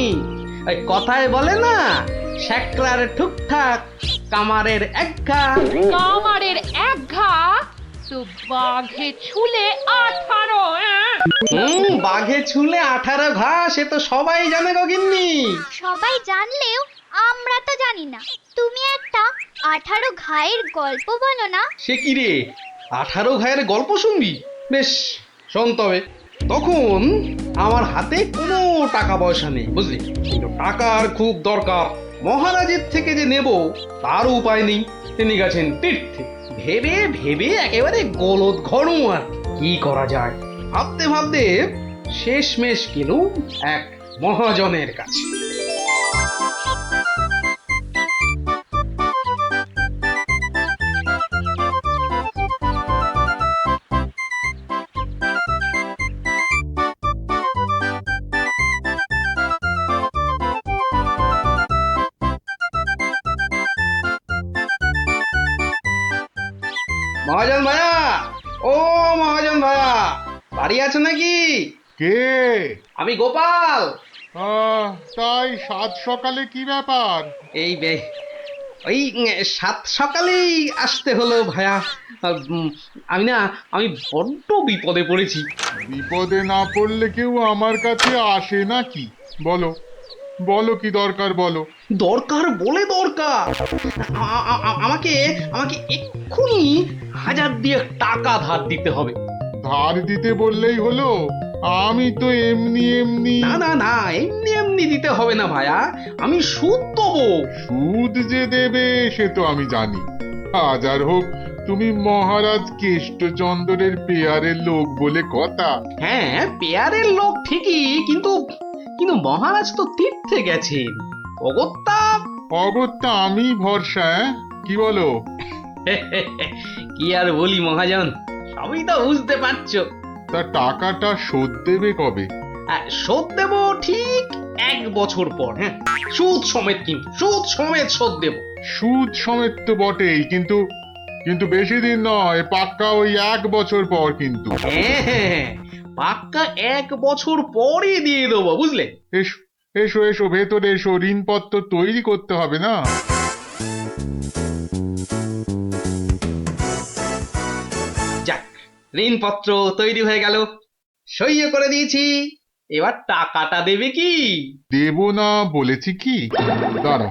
ওই কথায় বলে না, শেকরার ঠুকঠাক কামারের এক ঘা। কামারের এক ঘা তো বাঘে ছুলে 18। বাঘে ছুলে 18 ঘা, সে তো সবাই জানে গো গিন্নি। সবাই জানলেও আমরা তো জানি না। তুমি একটা 18 ঘায়ের গল্প বলো না। সে কি রে, 18 ঘায়ের গল্প শুনবি? বেশ, শোন তবে। তখন আমার হাতে কোনো টাকা পয়সা নেই, বুঝলি, কিন্তু টাকার খুব দরকার। মহারাজের থেকে যে নেব তার উপায় নেই, তিনি গেছেন তীর্থে। ভেবে ভেবে একেবারে গলদ ঘন। আর কি করা যায় ভাবতে ভাবতে শেষমেশ গেলুম এক মহাজনের কাছে। মহাজন ভাইয়া, ও মহাজন ভাইয়া, বাড়ি আছে নাকি? কে? আমি গোপাল। তাই সাত সকালে কি ব্যাপার? এই ওই 7 সকালেই আসতে হলো ভাইয়া। আমি বড্ড বিপদে পড়েছি। বিপদে না পড়লে কেউ আমার কাছে আসে নাকি? বলো বলো, কি দরকার বলো। দরকার বলে দরকার, আমাকে এক্ষুনি 1000 দিয়ে টাকা ধার দিতে হবে। ধার দিতে বললেই হলো? আমি তো এমনি এমনি। না না না, এমনি এমনি দিতে হবে না ভায়া, আমি সুদ দেবো। সুদ যে দেবে সে তো আমি জানি, হাজার হোক তুমি মহারাজ কেষ্টচন্দ্রের পেয়ারের লোক বলে কথা। হ্যাঁ, পেয়ারের লোক ঠিকই, কিন্তু কিন্তু মহারাজ তো তীর্থে গেছেন। অগত্যা অগত্যা আমি ভরসা, কি বলো? কি আর বলি মহাজন, সবই তো বুঝতে পারছো। তা টাকাটা শোধ দেবে কবে? শোধ দেব ঠিক 1 বছর পর। হ্যাঁ, সুদ সমেত, কিন্তু সুদ সমেত শোধ দেব। সুদ সমেত তো বটেই, কিন্তু কিন্তু বেশি দিন নয়, পাক্কা ওই 1 বছর পর কিন্তু। হ্যাঁ, পাক্কা 1 বছর পরই দিয়ে দেবো, বুঝলে? এসো এসো এসো, ভেতরে এসো, ঋণপত্র তৈরি করতে হবে না? যাক, ঋণপত্র তৈরি হয়ে গেল, সইও করে দিয়েছি। এবার টাকাটা দেবে কি? দেব না বলেছি কি? দাঁড়াও,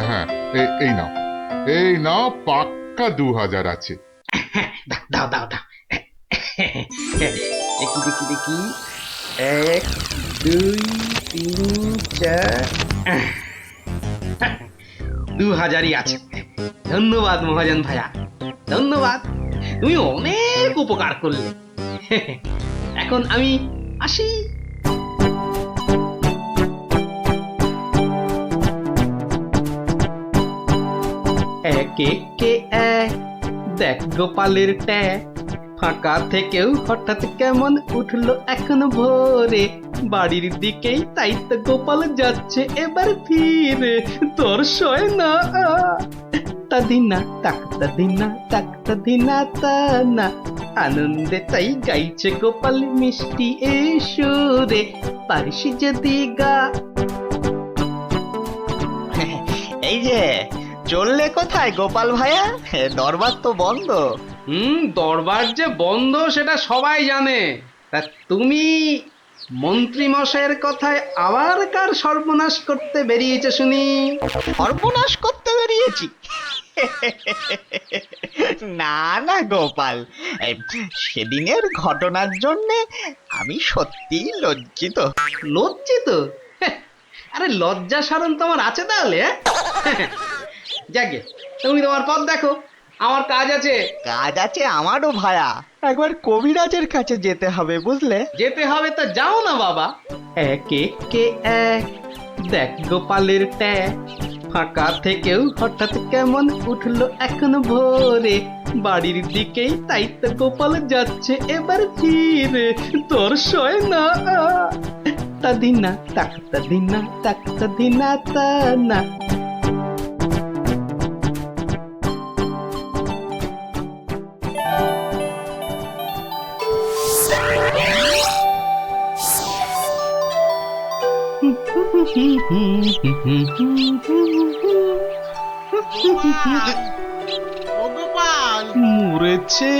হ্যাঁ, এই নাও, এই নাও, পাক্কা 2000 আছে। দাও দাও দাও। দেখি দেখি দেখি, 1 2 3 4, 2000ই আছে। ধন্যবাদ মহাজন ভাইয়া, ধন্যবাদ, তুমি অনেক উপকার করলে। এখন আমি আসি। এক একে এক, দেখ গোপালের ট্যাগ, ফাঁকা থেকেও হঠাৎ কেমন উঠলো এখন ভোরে, বাড়ির দিকেই তাই তো গোপাল যাচ্ছে এবার ফিরে, তোর সয় না তা দিনা তাক তা দিনা তাক তা দিনা তা না, আনন্দে তাই গাইছে গোপাল মিষ্টি এই সুরে, পারিস যদি গা। এই যে চললে কোথায় গোপাল ভাইয়া? দরবার তো বন্ধ। দরবার যে বন্ধ সেটা সবাই জানে, তা তুমি মন্ত্রী মশাইয়ের কথায় আবার কার সর্বনাশ করতে বেরিয়েছে শুনি? সর্বনাশ করতে বেরিয়েছি? না না গোপাল, সেদিনের ঘটনার জন্যে আমি সত্যিই লজ্জিত। লজ্জিত? আরে লজ্জা শরম তোমার আছে তাহলে? যাকে, তুমি তোমার পথ দেখো, আমার কাজ আছে। কাজ আছে আমারও ভায়া, একবার কবিরাজের কাছে যেতে হবে, বুঝলে? যেতে হবে তো যাও না বাবা। এক একে এক, দেখ গোপালের ট্যাগ, ফাঁকা থেকেও হঠাৎ কেমন উঠলো এখন ভোরে, বাড়ির দিকেই তাই তো গোপাল যাচ্ছে এবার ফিরে, তোর সয় না তা দিনা তাক তা দিনা তাক তা দিনা তা না। মরেছে,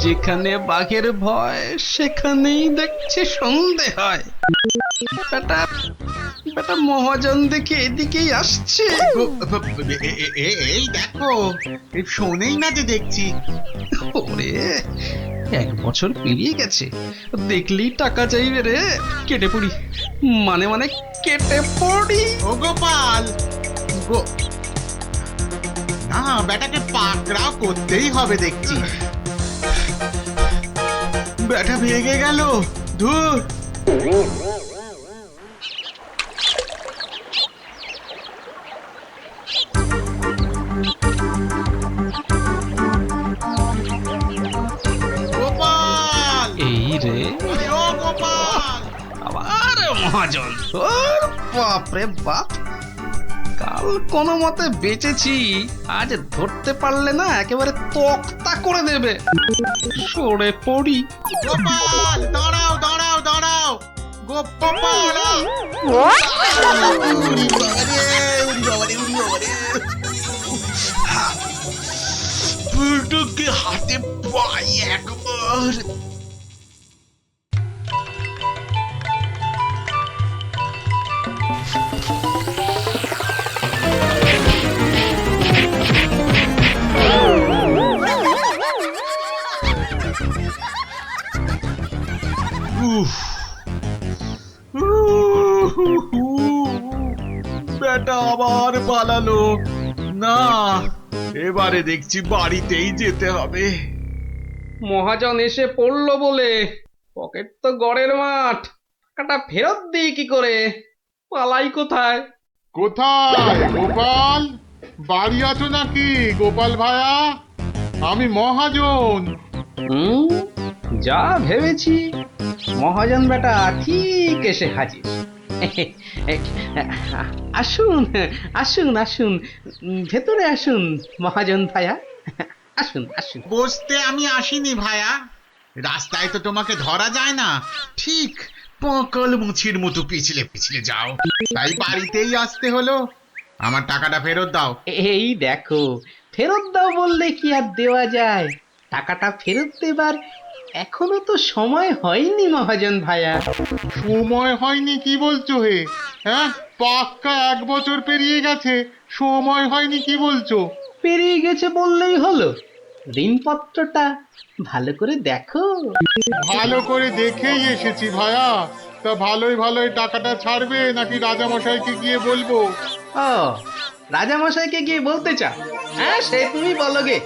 যেখানে বাঘের ভয় সেখানেই দেখছে সন্ধে হয়। বেটা বেটা মহাজন দেখে এদিকেই আসছে। এই দেখো, শোনেই না যে দেখছি। ওরে, 1 বছর পেরিয়ে গেছে, দেখলেই টাকা চাইবে রে। কেটে পড়ি, মানে মানে কেটে পড়ি। ও গোপাল, না বেটাকে পাকড়াও করতেই হবে দেখছি। বেটা ভেগে গেল, ধুর। গোপাল, এই রে, ও গোপাল, আবার মহাজন। বাপরে বাপ, কাল কোনো মতে বেঁচেছি, আজ ধরতে পারলে না একেবারে তক্তা করে দেবে। সরে পড়ি। গোপাল, দাঁড়াও দাঁড়াও দাঁড়াও, গোপাল। পুটুকে হাতে পাই একবার। বেটা আবার পালালো। না, এবারে দেখছি বাড়িতেই যেতে হবে। মহাজন এসে পড়লো বলে পকেট তো গড়ের মাঠ, টাকাটা ফেরত দিই কি করে? পালাই কোথায়? কোথায় গোপাল? বাড়ি আছো নাকি গোপাল ভায়া? আমি মহাজন। যা ভেবেছি, মহাজন বেটা ঠিক এসে হাজির। আসুন আসুন আসুন, ভেতরে আসুন মহাজন ভায়া, আসুন আসুন। বসতে আমি আসিনি ভায়া, রাস্তায় তো তোমাকে ধরা যায় না, ঠিক পকল মুছির মতো পিছলে পিছলে যাও, তাই বাড়িতেই আসতে হলো। আমার টাকাটা ফেরত দাও। এই দেখো, ফেরত দাও বললে কি আর দেওয়া যায়? টাকাটা ফেরত দেবার এখনো তো সময় হয়নি মহাজন ভায়া। সময় হয়নি কি বলছো হে? হ্যাঁ, পাক্কা 1 বছর পেরিয়ে গেছে, সময় হয়নি কি বলছো? পেরিয়ে গেছে বললেই হলো? ঋণপত্রটা ভালো করে দেখো। ভালো করে দেখেই এসেছি ভায়া। তা ভালোই ভালোই টাকাটা ছাড়বে নাকি রাজামশাইকে গিয়ে বলবো? ও, রাজামশাইকে গিয়ে বলতে চাও? হ্যাঁ, সে তুমি বলো গে।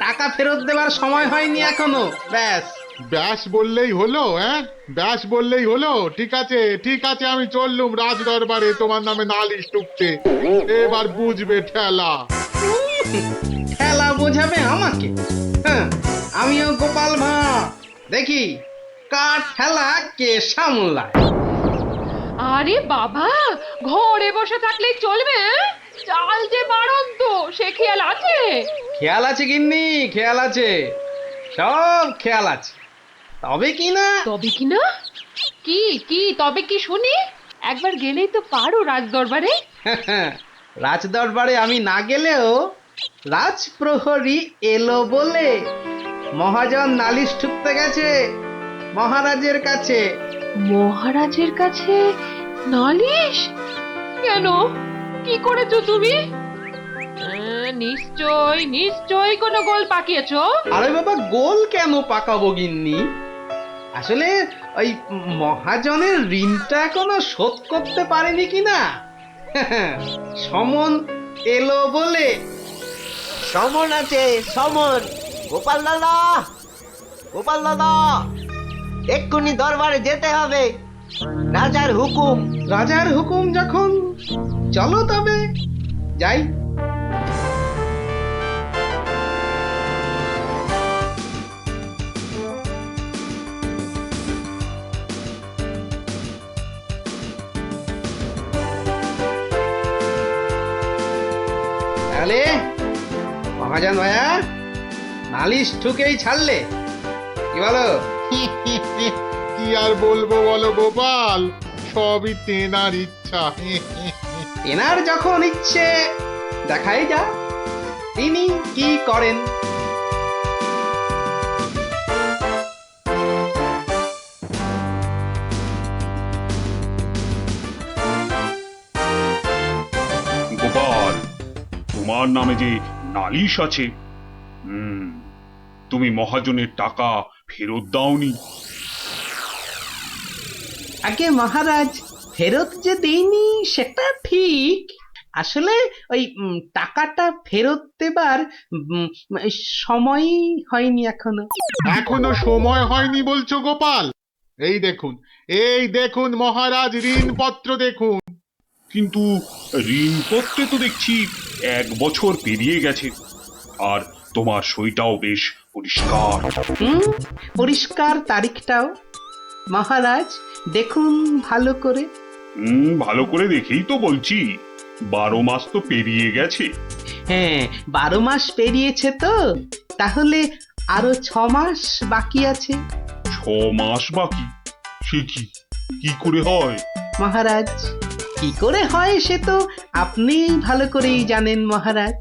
টাকা ফেরত দেবার সময় হয়নি এখনো, ব্যাস। ব্যাস বললেই হলো? হ্যাঁ, ব্যাস বললেই হলো? ঠিক আছে ঠিক আছে, আমি চললুম রাজ দরবারে তোমার নামে নালিশ টুকতে। এবার বুঝবে ঠেলা। ঠেলা বোঝাবে আমাকে? হ্যাঁ, আমিও গোপাল ভাঁ, দেখি কার ঠেলা কে সামলায়। আরে বাবা, ঘরে বসে থাকলে চলবে? চাল যে বাড়ন্ত, সে খেয়াল আছে? খেয়াল আছে গিন্নি, খেয়াল আছে, সব খেয়াল আছে। তবে কি না? তবে কি না? কি কি তবে কি শুনি? একবার গেলেই তো পারো রাজদরবারে। রাজদরবারে আমি না গেলেও রাজপ্রহরী এলো বলে মহাজন নালিশ ঠুকতে গেছে মহারাজের কাছে। মহারাজের কাছে নালিশ? কেন, কি করেছো তুমি? নিশ্চয় নিশ্চয় কোনো গোল পাকিয়েছো। আরে বাবা, গোল কেন পাকাবো গিন্নি? আসলে ওই মহাজনের ঋণটা এখনো শোধ করতে পারেনি কিনা। সমন এলো বলে। সমন আছে, সমন। গোপাল দাদা, গোপাল দাদা, এক্ষুনি দরবারে যেতে হবে, রাজার হুকুম। রাজার হুকুম যখন, চলো তবে যাই। তাহলে মহাজন ভাইয়া নালিশ ঠুকেই ছাড়লে, কি বলো? কি আর বলবো বলো গোপাল, সবই তেনার ইচ্ছা। এনার যখন ইচ্ছে, দেখাই যা তিনি কি করেন। গোপাল, তোমার নামে যে নালিশ আছে, তুমি মহাজনের টাকা ফেরত দাওনি। আগে মহারাজ, ফেরত যে দেইনি সেটা ঠিক, আসলে ওই টাকাটা ফেরত দেবার সময় হয়নি এখনো। এখনো সময় হয়নি বলছো গোপাল? এই দেখুন, এই দেখুন মহারাজ, ঋণপত্র দেখুন। কিন্তু ঋণপত্রে তো দেখছি 1 বছর পেরিয়ে গেছে, আর তোমার সইটাও বেশ পরিষ্কার। পরিষ্কার তারিখটাও। মহারাজ দেখুন ভালো করে। ভালো করে দেখেই তো বলছি, 12 মাস তো পেরিয়ে গেছে। হ্যাঁ, 12 মাস পেরিয়েছে তো, তাহলে আরো 6 মাস বাকি আছে। 6 মাস বাকি? সে কি করে হয় মহারাজ? কি করে হয় সে তো আপনি ভালো করেই জানেন মহারাজ।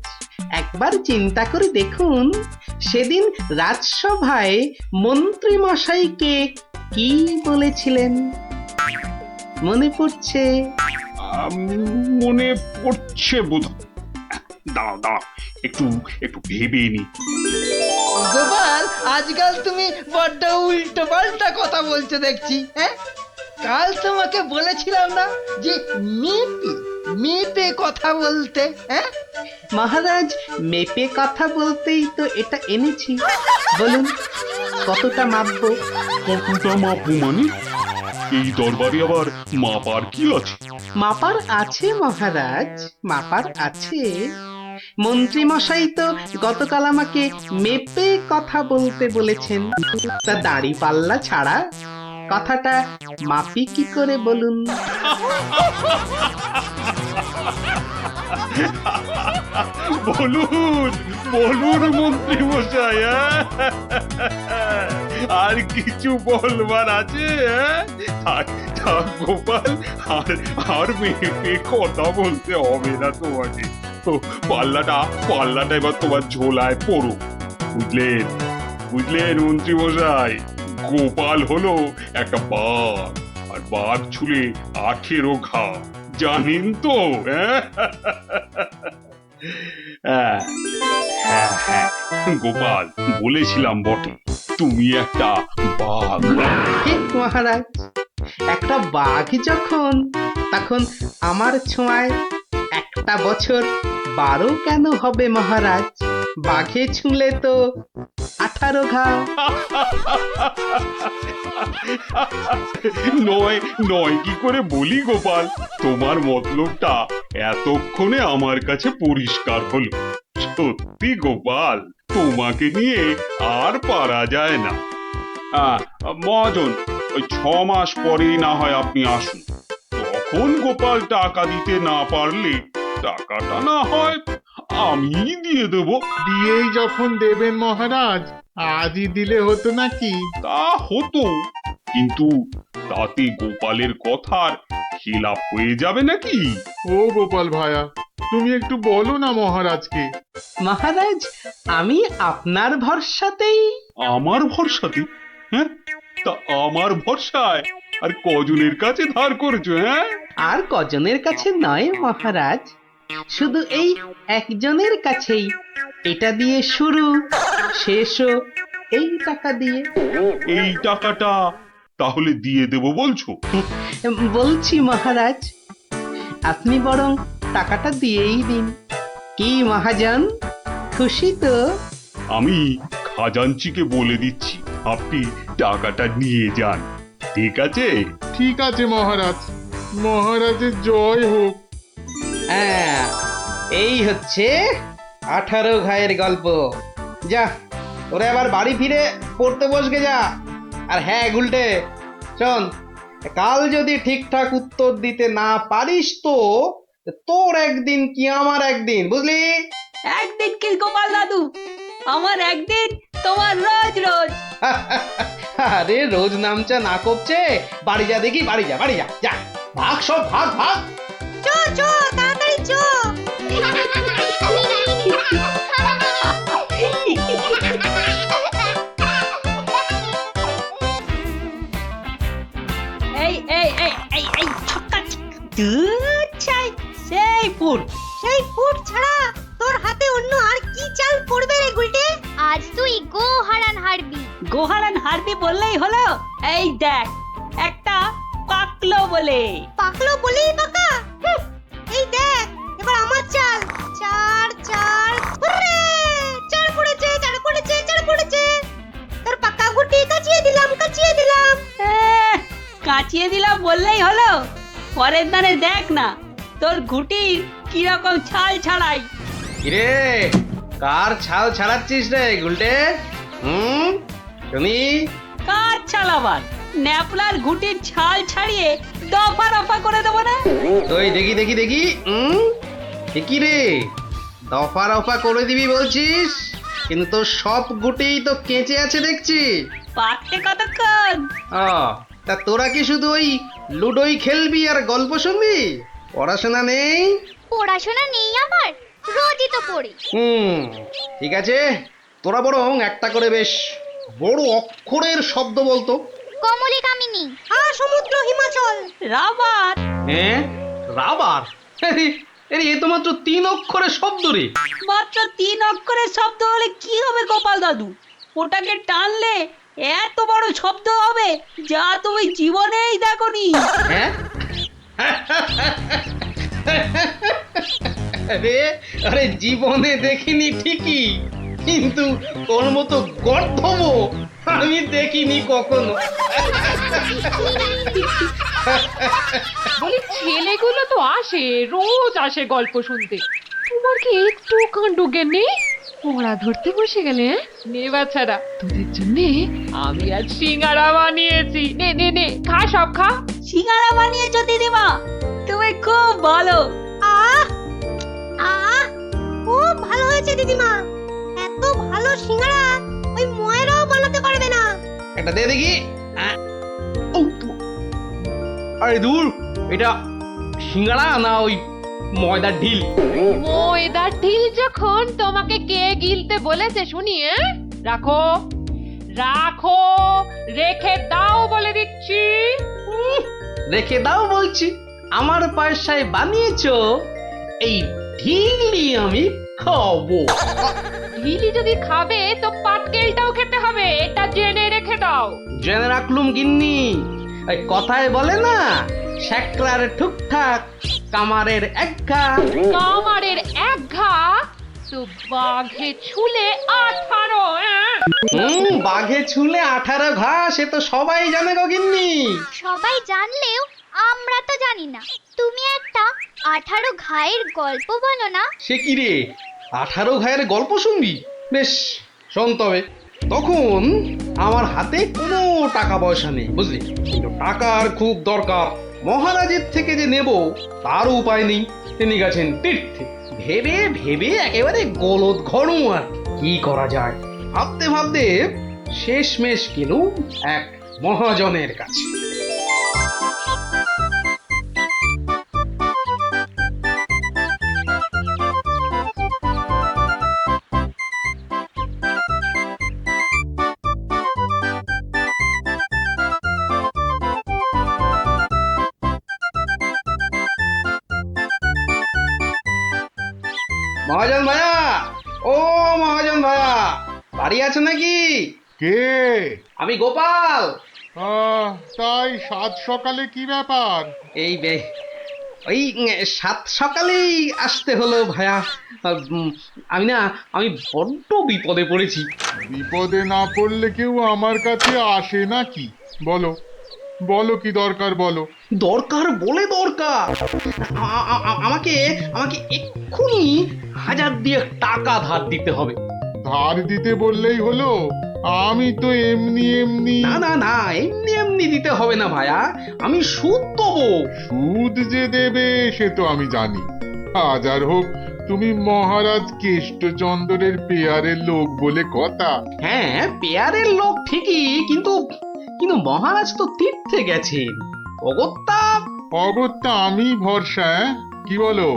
একবার চিন্তা করে দেখুন, সেদিন রাজসভায় মন্ত্রী মশাইকে কি বলেছিলেন, মনে পড়ছে? মনে পড়ছে বোধ। দাঁড়াও দাঁড়াও, একটু একটু ভেবে নি। গোপাল, আজকাল তুমি বড্ড উল্টো পাল্টা কথা বলছো দেখছি। হ্যাঁ, কাল তোমাকে বলেছিলাম না যে মেপে মেপে কথা বলতে, হ্যাঁ? মহারাজ মেপে কথা বলতেই তো এটা এনেছি। বলুন কতটা মাপবো? কতটা মাপবো মানে? এই দরবারে আবার মাপার কি আছে? মাপার আছে মহারাজ, মাপার আছে। মন্ত্রী মশাই তো গতকাল আমাকে মেপে কথা বলতে বলেছেন। তা দাড়ি পাল্লা ছাড়া কথাটা মাপি কি করে বলুন? বলুন বলুন মন্ত্রী মশাই, আর কিছু বলবার আছে? গোপাল, আর মেয়েকে কথা বলতে হবে না তোমাকে। তো পাল্লাটা এবার তোমার ঝোলায় পড়ো। বুঝলেন বুঝলেন মন্ত্রী মশাই? গোপাল হলো একটা বাঘ, আর বাঘ ছুলে 18 ঘা, জানেন তো? হ্যাঁ হ্যাঁ, গোপাল বলেছিলাম বটে, তুমি একটা বাঘ। ঠিক মহারাজ, একটা বাঘ যখন, তখন আমার ছোঁয়ায় একটা বছর 12 কেন হবে মহারাজ? বাঘে ছুঁলে তো 18 ঘা। নয় কি করে বলি গোপাল? তোমার মতলবটা এতক্ষণে আমার কাছে পরিষ্কার হলো। সত্যি গোপাল, তোমাকে নিয়ে আর পারা যায় না। মহাজন, ওই 6 মাস পরেই না হয় আপনি আসুন। তখন গোপাল টাকা দিতে না পারলে টাকাটা না হয় আমি দিয়ে দেব। দিয়েই যখন দেবেন মহারাজ, আজই দিলে হতো নাকি? তা হতো, কিন্তু তাতে গোপালের কথার খিলাপ হয়ে যাবে নাকি? ও গোপাল ভায়া, তুমি একটু বলো না মহারাজকে। মহারাজ, আমি আপনার ভরসাতেই। আমার ভরসাতে? হ্যাঁ, তা আমার ভরসায় আর কজনের কাছে ধার করেছো? হ্যাঁ, আর কজনের কাছে নয় মহারাজ, শুধু এই একজনের কাছেই। এটা দিয়ে শুরু, শেষও এই টাকা দিয়ে। এই টাকাটা তাহলে দিয়ে দেব বলছো? বলছি মহারাজ, আপনি বরং টাকাটা দিয়েই দিন। কি মহাজন, খুশি তো? আমি খাজাঞ্চিকে বলে দিচ্ছি, আপনি টাকাটা নিয়ে যান। ঠিক আছে? ঠিক আছে মহারাজ, মহারাজের জয় হোক। হ্যাঁ, এই হচ্ছে 18 ঘায়ের গল্প। যা, ওরে আবার বাড়ি ফিরে পড়তে বসবে যা। আর হ্যাঁ গুলটে, শোন, কাল যদি ঠিকঠাক উত্তর দিতে না পারিস তো তোর একদিন কি আমার একদিন, বুঝলি? একদিন কি গোপাল দাদু, আমার একদিন, তোমার রোজ রোজ। আরে রোজ নামচা না করছে, বাড়ি যা দেখি, বাড়ি যা, বাড়ি যা, যা ভাগ, সব ভাগ ভাগ। চো চো তাড়াতাড়ি চো। এই এই এই এই এই ছক্কা, দুধ চাই, সেই পুর। সেই ফুট ছাড়া তোর হাতে অন্য আর কি চাল পড়বে রে গুলটে? আজ তুই গো হারান হারবি। গোহারান হারবি বললেই হলো? এই দেখ, একটা পাকলো বলে। পাকলো বলেই পাকা? এই দেখ, এবার আমার চাল। 4 4 হুররে! 4 পড়েছে, 4 পড়েছে, 4 পড়েছে। তোর পাকা গুটি কাচিয়ে দিলাম, কাচিয়ে দিলাম। কাচিয়ে দিলাম বললেই হলো? পরের দানে দেখ না তোর ঘুটির কিরকম ছাল ছাড়াই। কিরে, কার ছাল ছাড়াচ্ছিস রে গুলটে? তুমি কার ছাল আবার? ন্যাপলার ঘুটির ছাল ছাড়িয়ে দফা রফা করে দেবো না? তুই দেখি দেখি দেখি, কি রে, দফা রফা করে দিবি বলছিস, কিন্তু তোর সব গুটিই তো কেঁচে আছে দেখছি। পাকতে কতক্ষণ? তা তোরা কি শুধু ওই লুডোই খেলবি আর গল্প শুনবি? পড়াশোনা নেই? পড়াশোনা নেই আমার, রোজই তো পড়ি। ঠিক আছে, তোরা বরং একটা করে বেশ বড় অক্ষরের শব্দ বলতো। কমলি কামিনী, সমুদ্র হিমাচল, রাবার। হ্যাঁ, রাবার? এ তো মাত্র 3 অক্ষরের শব্দ রে। মাত্র 3 অক্ষরের শব্দ হলে কি হবে গোপাল দাদু? ওটাকে টানলে এত বড় শব্দ হবে যা তুমি জীবনেই দেখোনি। হ্যাঁ আরে আরে জীবনে দেখিনি ঠিকই, কিন্তু তোর মতো গর্ধব আমি দেখিনি কখনো। বলি ছেলেগুলো তো আসে, রোজ আসে গল্প শুনতে, তোমার কি একটু কাণ্ড জ্ঞান নেই? পড়া ধরতে বসে গেলে নে বাচ্চারা, তোদের জন্য আমি আজ সিঙ্গারা বানিয়েছি। নে নে নে, খা, সব খা। সিঙ্গারা বানিয়েছো দিদিমা, তুমি খুব ভালো। আহ আহ খুব ভালো হয়েছে দিদিমা। এত ভালো সিঙ্গারা ওই ময়রাও বানাতে পারবে না। একটা দে দেখি। আরে দূর, এটা সিঙ্গারা না ওই ময়দার ঢিল? ময়দার ঢিল যখন তোমাকে কে গিলতে বলেছে শুনি? রাখো রাখো, রেখে দাও বলে দিচ্ছি। রেখে দাও বলছি? আমার পয়সায় বানিয়েছো, এই ঢিলি আমি খাবো। ঢিলি যদি খাবে তো পাটকেলটাও খেতে হবে, এটা জেনে রেখে দাও। জেনে রাখলুম গিন্নি। ওই কথায় বলে না, শ্যাকরার ঠুকঠাক কামারের এক ঘা। কামারের এক ঘা তো বাঘে ছুলে 18। বাঘে ছুলে 18 ঘা, সে তো সবাই জানে গো গিন্নি। সবাই জানলেও আমরা তো জানি না। তুমি একটা 18 ঘায়ের গল্প বলো না। সে কি রে, 18 ঘায়ের গল্প শুনবি? বেশ, শোন তবে। তখন আমার হাতে কোনো টাকা পয়সা নেই, বুঝলি, কিন্তু টাকার খুব দরকার। মহারাজের থেকে যে নেব তার উপায় নেই, তিনি গেছেন তীর্থে। ভেবে ভেবে একেবারে গলদ ঘনু। আর কি করা যায় ভাবতে ভাবতে শেষমেশ গেলুম এক মহাজনের কাছে। মহাজন ভাইয়া, ও মহাজন ভাইয়া, বাড়ি আছে নাকি? কে? আমি গোপাল। তাই সাত সকালে কি ব্যাপার? এই ওই 7 সকালেই আসতে হলো ভাইয়া। আমি বড্ড বিপদে পড়েছি। বিপদে না পড়লে কেউ আমার কাছে আসে নাকি? বলো বলো কি দরকার বলো। দরকার বলে দরকার, আমাকে আমাকে এক্ষুনি 1000 দিয়ে টাকা ধার দিতে হবে। ধার দিতে বললেই হলো? আমি তো এমনি এমনি। না না না, এমনি এমনি দিতে হবে না ভাইয়া, আমি সুদ দেবো। সুদ যে দেবে সে তো আমি জানি। হাজার হোক তুমি মহারাজ কেষ্টচন্দ্রের পেয়ারের লোক বলে কথা। হ্যাঁ, পেয়ারের লোক ঠিকই, কিন্তু কিন্তু মহারাজ তো তীর্থে গেছেন। অগত্যা আমি ভরসা। কি বলো?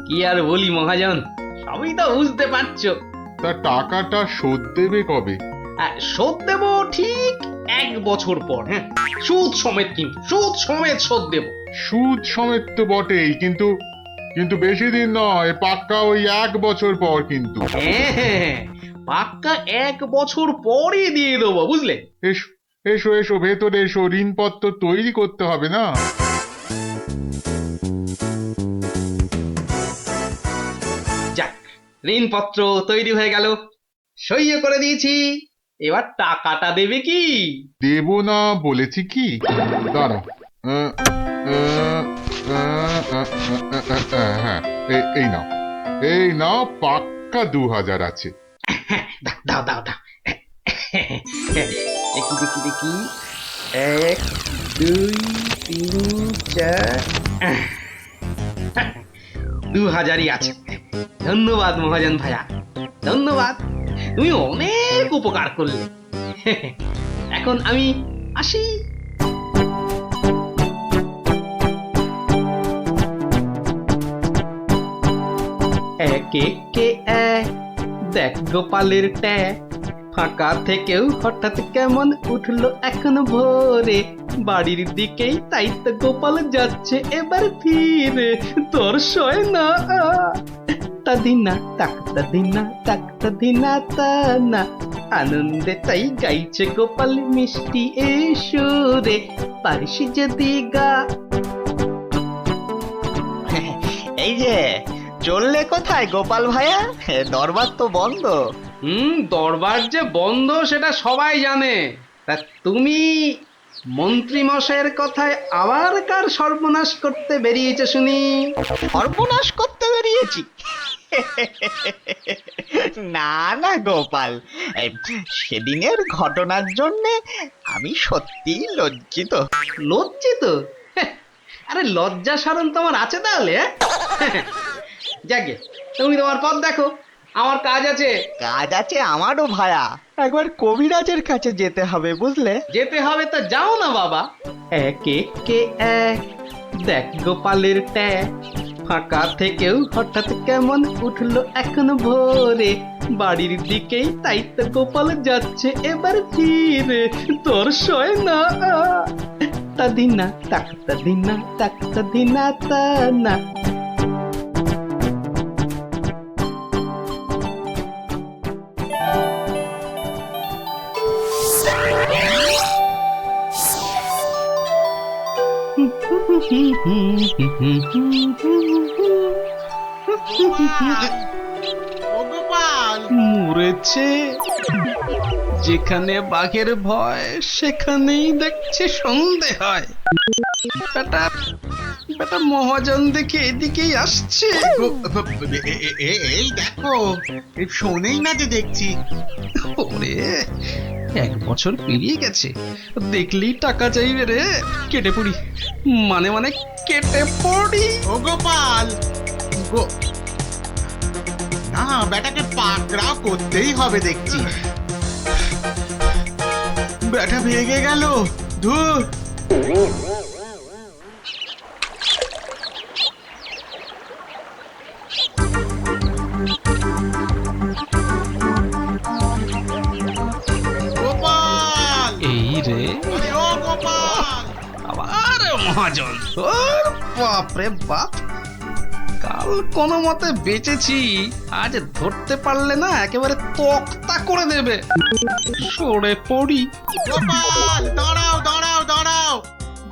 কি আর বলি মহাজন, সবই তো বুঝতে পারছো। তা টাকাটা শোধ দেবে কবে? শোধ দেবো ঠিক 1 বছর পর। হ্যাঁ, সুদ সমেত, কিন্তু সুদ সমেত শোধ দেবো। সুদ সমেত তো বটেই, কিন্তু কিন্তু বেশি দিন নয়, পাক্কা ওই 1 বছর পর কিন্তু। হ্যাঁ, পাক্কা 1 বছর পরই দিয়ে দেবো, বুঝলে? এসো এসো এসো, ভেতরে এসো, ঋণপত্র তৈরি করতে হবে না? যাক, ঋণপত্র তৈরি হয়ে গেল, সইও করে দিয়েছি। এবার টাকাটা দেবে কি? দেব না বলেছি কি? দাঁড়াও, হ্যাঁ, এই নাও পাক্কা 2000 আছে। দাও দাও দাও। দেখি দেখি দেখি, 1 2 3 4, 2000ই আছে। ধন্যবাদ মহাজন ভাইয়া, ধন্যবাদ, তুমি অনেক উপকার করলে। এখন আমি আসি। একে কে এক, দেখ গোপালের ট্যাগ, ফাঁকা থেকেও হঠাৎ কেমন উঠলো এখন ভোরে, বাড়ির দিকেই তাই তো গোপাল যাচ্ছে এবার ফিরে, তোর সয় না। তাদিনা তাক তাদিনা তাক তাদিনা তানা, আনন্দে তাই গাইছে গোপাল মিষ্টি এই সুরে, পারিস যদি গা। এই যে চললে কোথায় গোপাল ভাইয়া? দরবার তো বন্ধ। দরবার যে বন্ধ সেটা সবাই জানে, তা তুমি মন্ত্রী মশাইয়ের কথায় আবার কার সর্বনাশ করতে বেরিয়েছে শুনি? সর্বনাশ করতে বেরিয়েছি? না না গোপাল, এই সেদিনের ঘটনার জন্য আমি সত্যি লজ্জিত। লজ্জিত? আরে লজ্জা শরম তোমার আছে তাহলে? যাকে তুমি তোমার পথ দেখো, আমার কাজ আছে। কাজ আছে আমারও ভায়া, একবার কবিরাজের কাছে যেতে হবে বুঝলে। যেতে হবে তো যাও না বাবা। এক একে এক, দেখ গোপালের ট্যাগ, ফাঁকা থেকেও হঠাৎ কেমন উঠলো এখন ভোরে, বাড়ির দিকেই তাই তো গোপাল যাচ্ছে এবার ফিরে, তোর সয় না। তাদিনা তাক তাদিনা তাক তাদিনা তানা। ও গোপাল, মরেছে। যেখানে বাঘের ভয় সেখানেই দেখছি সন্ধে হয়। বেটা বেটা মহাজন দেখে এদিকেই আসছে। এই দেখো, এই শোনেই না যে দেখছি। ওরে, 1 বছর পেরিয়ে গেছে, দেখলেই টাকা চাইবে রে। কেটে পড়ি, মানে মানে কেটে পড়ি। ও গোপাল, না বেটাকে পাকড়াও করতেই হবে দেখছি। বেটা ভেঙে গেল, ধুর। গোপাল, এই রে, আরে ও গোপাল। আবার মহাজন। বাপরে বাপ, কাল কোনো মতে বেঁচেছি, আজ ধরতে পারলে না একেবারে তক্তা করে দেবে। সরে পড়ি। গোপাল, দাঁড়াও দাঁড়াও দাঁড়াও।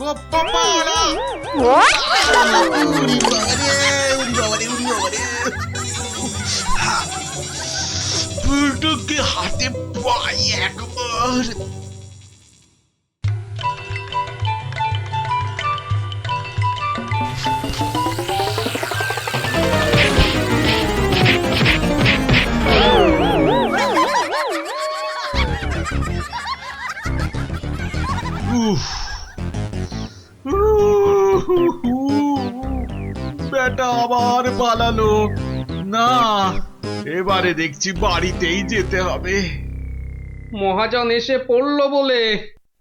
গোপাল, পুটুকে হাতে পাই একবার। বেটা আবার পালালো। না, এবারে দেখছি বাড়িতেই যেতে হবে। মহাজন এসে পড়লো বলে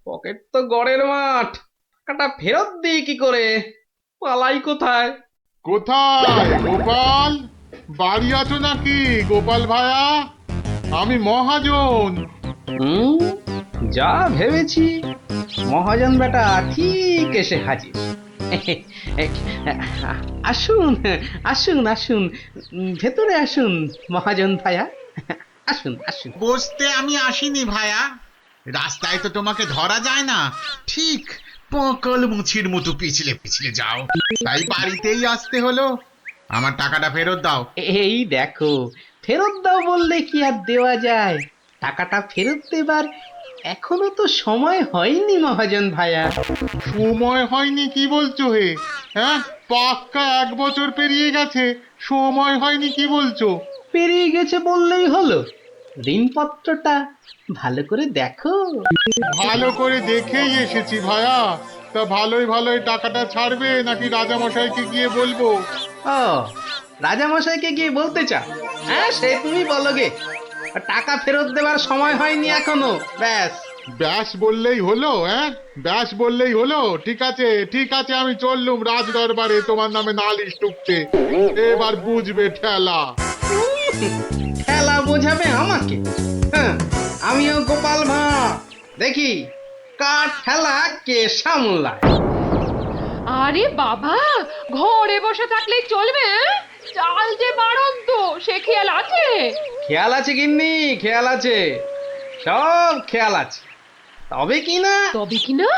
পকেট তো গড়ের মাঠ, টাকাটা ফেরত দিই কি করে? পালাই কোথায়? কোথায় গোপাল? বাড়ি আছো নাকি গোপাল ভায়া? আমি মহাজন। যা ভেবেছি, মহাজন বেটা ঠিক এসে হাজির। আসুন আসুন আসুন, ভেতরে আসুন মহাজন ভায়া, আসুন আসুন। বসতে আমি আসিনি ভায়া, রাস্তায় তো তোমাকে ধরা যায় না, ঠিক পকল মুছির মতো পিছলে পিছলে যাও, তাই বাড়িতেই আসতে হলো। আমার টাকাটা ফেরত দাও। এই দেখো, ফেরত দাও বললে কি আর দেওয়া যায়? টাকাটা ফেরত দেবার এখনো তো সময় হয়নি মহাজন ভায়া। সময় হয়নি কি বলছো হে? হ্যাঁ, পাক্কা 1 বছর পেরিয়ে গেছে, সময় হয়নি কি বলছো? পেরিয়ে গেছে বললেই হলো? ঋণপত্রটা ভালো করে দেখো। ভালো করে দেখেই এসেছি ভায়া। তা ভালোই ভালোই টাকাটা ছাড়বে নাকি রাজামশাইকে গিয়ে বলবো? ও, রাজামশাইকে গিয়ে বলতে চাও? হ্যাঁ, সে তুমি বলো গে। টাকা ফেরত দেবার সময় হয়নি এখনো, ব্যাস। ব্যাস বললেই হলো? হ্যাঁ, ব্যাস বললেই হলো? ঠিক আছে ঠিক আছে, আমি চললুম রাজ দরবারে তোমার নামে নালিশ টুকতে। এবার বুঝবে ঠেলা। ঠেলা বোঝাবে আমাকে? হ্যাঁ, আমিও গোপাল ভাঁড়, দেখি কার ঠেলা কে সামলায়। আরে বাবা, ঘরে বসে থাকলেই চলবে? চাল যে বাড়ন্ত সে খেয়াল আছে? খেয়াল আছে গিন্নি, খেয়াল আছে, সব খেয়াল আছে। তবে কি না তবে কি না?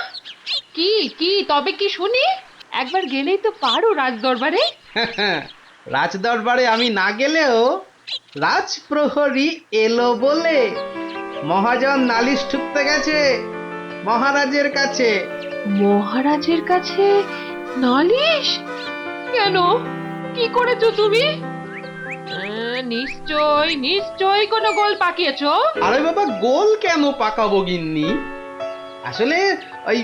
কি কি তবে কি শুনি? একবার গেলেই তো পারো রাজ দরবারে। রাজ দরবারে আমি না গেলেও রাজপ্রহরী এলো বলে মহাজন নালিশ ঠুকতে গেছে মহারাজের কাছে। মহারাজের কাছে নালিশ? কেন, কি করেছো তুমি? নিশ্চয় নিশ্চয় কোনো গোল পাকিয়েছো। আরে বাবা, গোল কেন পাকাবো গিন্নি? আসলে ওই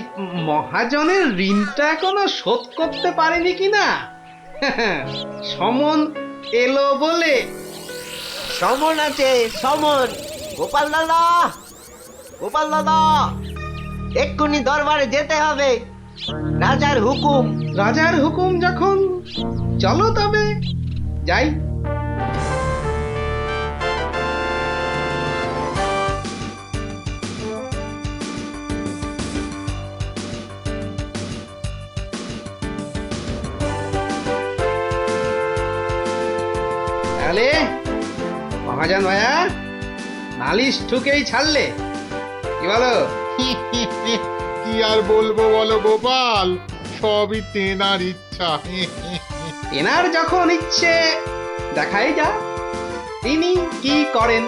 মহাজনের ঋণটা এখনো শোধ করতে পারেনি কিনা। সমন এলো বলে। সমন আছে, সমন। গোপাল দাদা, গোপাল দাদা, এক্ষুনি দরবারে যেতে হবে, রাজার হুকুম। রাজার হুকুম যখন, চলো তবে যাই। তাহলে মহাজন ভাইয়া নালিশ ঠুকেই ছাড়লে, কি বলো? কি আর বলবো বলো গোপাল, সবই তেনার ইচ্ছা। এনার যখন ইচ্ছে দেখাই যা তিনি কি করেন।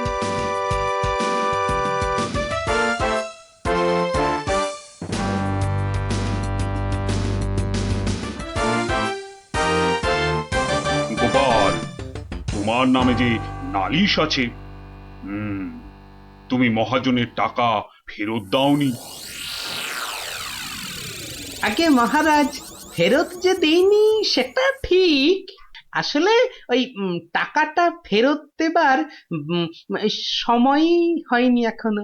গোপাল, তোমার নামে যে নালিশ আছে, তুমি মহাজনের টাকা ফেরত দাওনি। আগে মহারাজ, ফেরত যে দেইনি সেটা ঠিক, আসলে ওই টাকাটা ফেরত দেবার সময় হয়নি এখনো।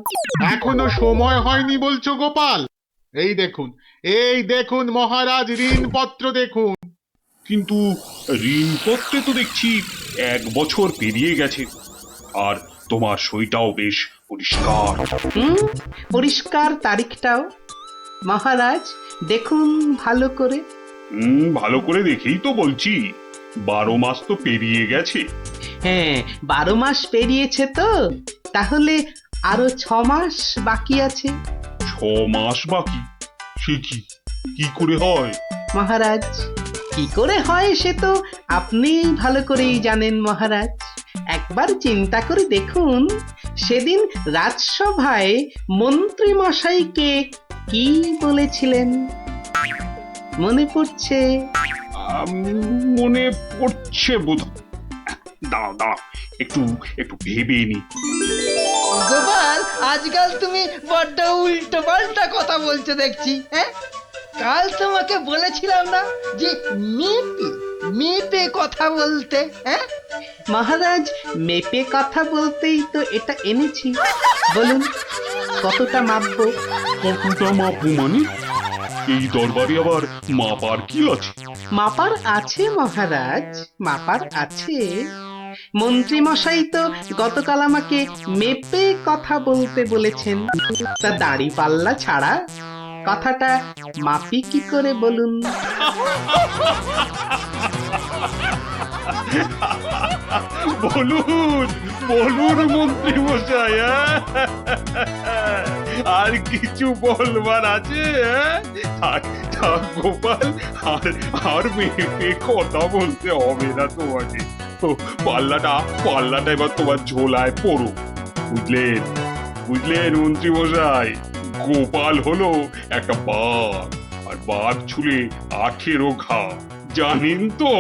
এখনো সময় হয়নি বলছো গোপাল? এই দেখুন, এই দেখুন মহারাজ, ঋণপত্র দেখুন। কিন্তু ঋণপত্রে তো দেখছি 1 বছর পেরিয়ে গেছে, আর তোমার সইটাও বেশ পরিষ্কার। পরিষ্কার তারিখটাও। মহারাজ দেখুন ভালো করে। ভালো করে দেখেই তো বলছি, 12 মাস তো পেরিয়ে গেছে। হ্যাঁ, 12 মাস পেরিয়েছে তো, তাহলে আরো 6 মাস বাকি আছে। 6 মাস বাকি? সে কি করে হয়? মহারাজ, কি করে হয় সে তো আপনি ভালো করেই জানেন মহারাজ। একবার চিন্তা করে দেখুন, সেদিন রাজসভায় মন্ত্রী মশাইকে কি বলেছিলেন, মনে পড়ছে? মনে পড়ছে বোধ। দাঁড়াও দাঁড়াও, একটু একটু ভেবে নি। গোপাল, আজকাল তুমি বড্ড উল্টো পাল্টা কথা বলছো দেখছি। হ্যাঁ, কাল তোমাকে বলেছিলাম না যে মেপে মেপে কথা বলতে? হ্যাঁ মহারাজ, মেপে কথা বলতেই তো এটা এনেছি। বলুন কতটা মাপবো? কতটা মাপবো মানে? এই দরবারে আবার মাপার কি আছে? মাপার আছে মহারাজ, মাপার আছে। মন্ত্রী মশাই তো গতকাল আমাকে মেপে কথা বলতে বলেছেন, তা দাড়ি পাল্লা ছাড়া কথাটা মাপি কি করে বলুন? বলুন বলুন মন্ত্রী মশাই, আর কিছু বলবার আছে? গোপাল, আর মেপে কথা বলতে হবে না তোমাকে। পাল্লাটা এবার তোমার ঝোলায় পড়ো। বুঝলেন মন্ত্রী মশাই? গোপাল হলো একটা বাঘ, আর বাঘ ছুলে 18 ঘা, জানেন তো?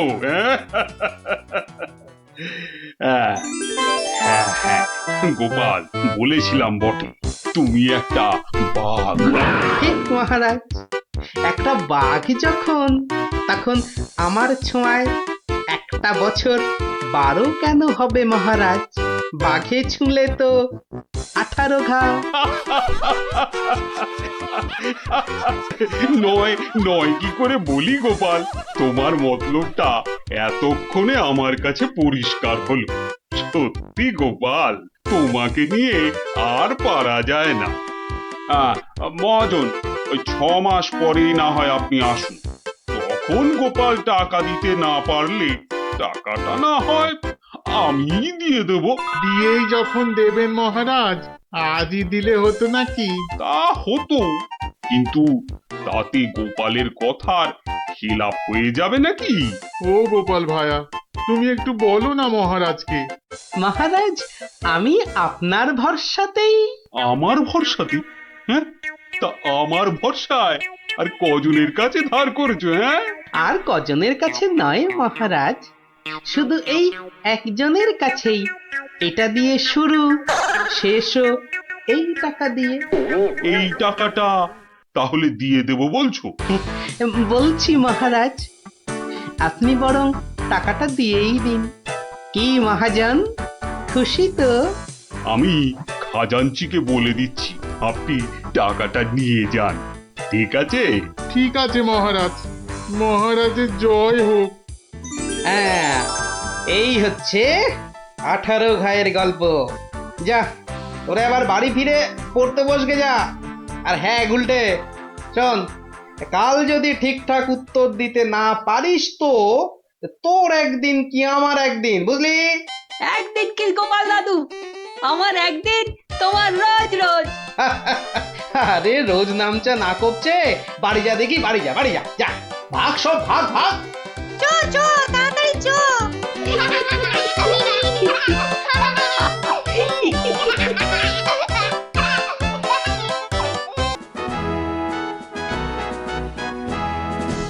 হ্যাঁ, গোপাল, বলেছিলাম বটে, তুমি একটা বাঘ। ঠিক মহারাজ, একটা বাঘ যখন, তখন আমার ছোঁয়ায় একটা বছর 12 কেন হবে মহারাজ? বাঘে ছুঁলে তো 18 ঘা। নয় কি করে বলি গোপাল? তোমার মতলবটা এতক্ষণে আমার কাছে পরিষ্কার হলো। সত্যি গোপাল, তোমাকে নিয়ে আর পারা যায় না। মহাজন, ওই 6 মাস পরেই না হয় আপনি আসুন, তখন গোপাল টাকা দিতে না পারলে টাকাটা না হয় আমি দিয়ে দেব। দিয়েই যখন দেবেন মহারাজ, আজই দিলে হতো নাকি? তা হতো, কিন্তু তাতে গোপালের কথার খেলাপ হয়ে যাবে নাকি? ও গোপাল ভায়া, তুমি একটু বলো না মহারাজকে। মহারাজ, আমি আপনার ভরসাতেই। আমার ভরসাতে? হ্যাঁ, তা আমার ভরসায় আর কজনের কাছে ধার করেছো? হ্যাঁ, আর কজনের কাছে নয় মহারাজ, শুধু এই একজনের কাছেই। এটা দিয়ে শুরু, শেষও এই টাকা দিয়ে। এই টাকাটা তাহলে দিয়ে দেব বলছো? বলছি মহারাজ, আপনি বরং টাকাটা দিয়েই দিন। কি মহাজন, খুশি তো? আমি খাজাঞ্চিকে বলে দিচ্ছি, আপনি টাকাটা নিয়ে যান, ঠিক আছে? ঠিক আছে মহারাজ, মহারাজের জয় হোক। হ্যাঁ, এই হচ্ছে 18 ঘায়ের গল্প। যা, ওরে আবার বাড়ি ফিরে পড়তে বসবে যা। আর হ্যাঁ গুলটে, শোন, কাল যদি ঠিকঠাক উত্তর দিতে না পারিস তো তোর একদিন কি আমার একদিন, বুঝলি? একদিন কি গোপাল দাদু, আমার একদিন, তোমার রোজ রোজ। আরে রোজ নামচা না করছে, বাড়ি যা দেখি, বাড়ি যা, বাড়ি যা, যা ভাগ, সব ভাগ ভাগ। চো চো তাড়াতাড়ি চো।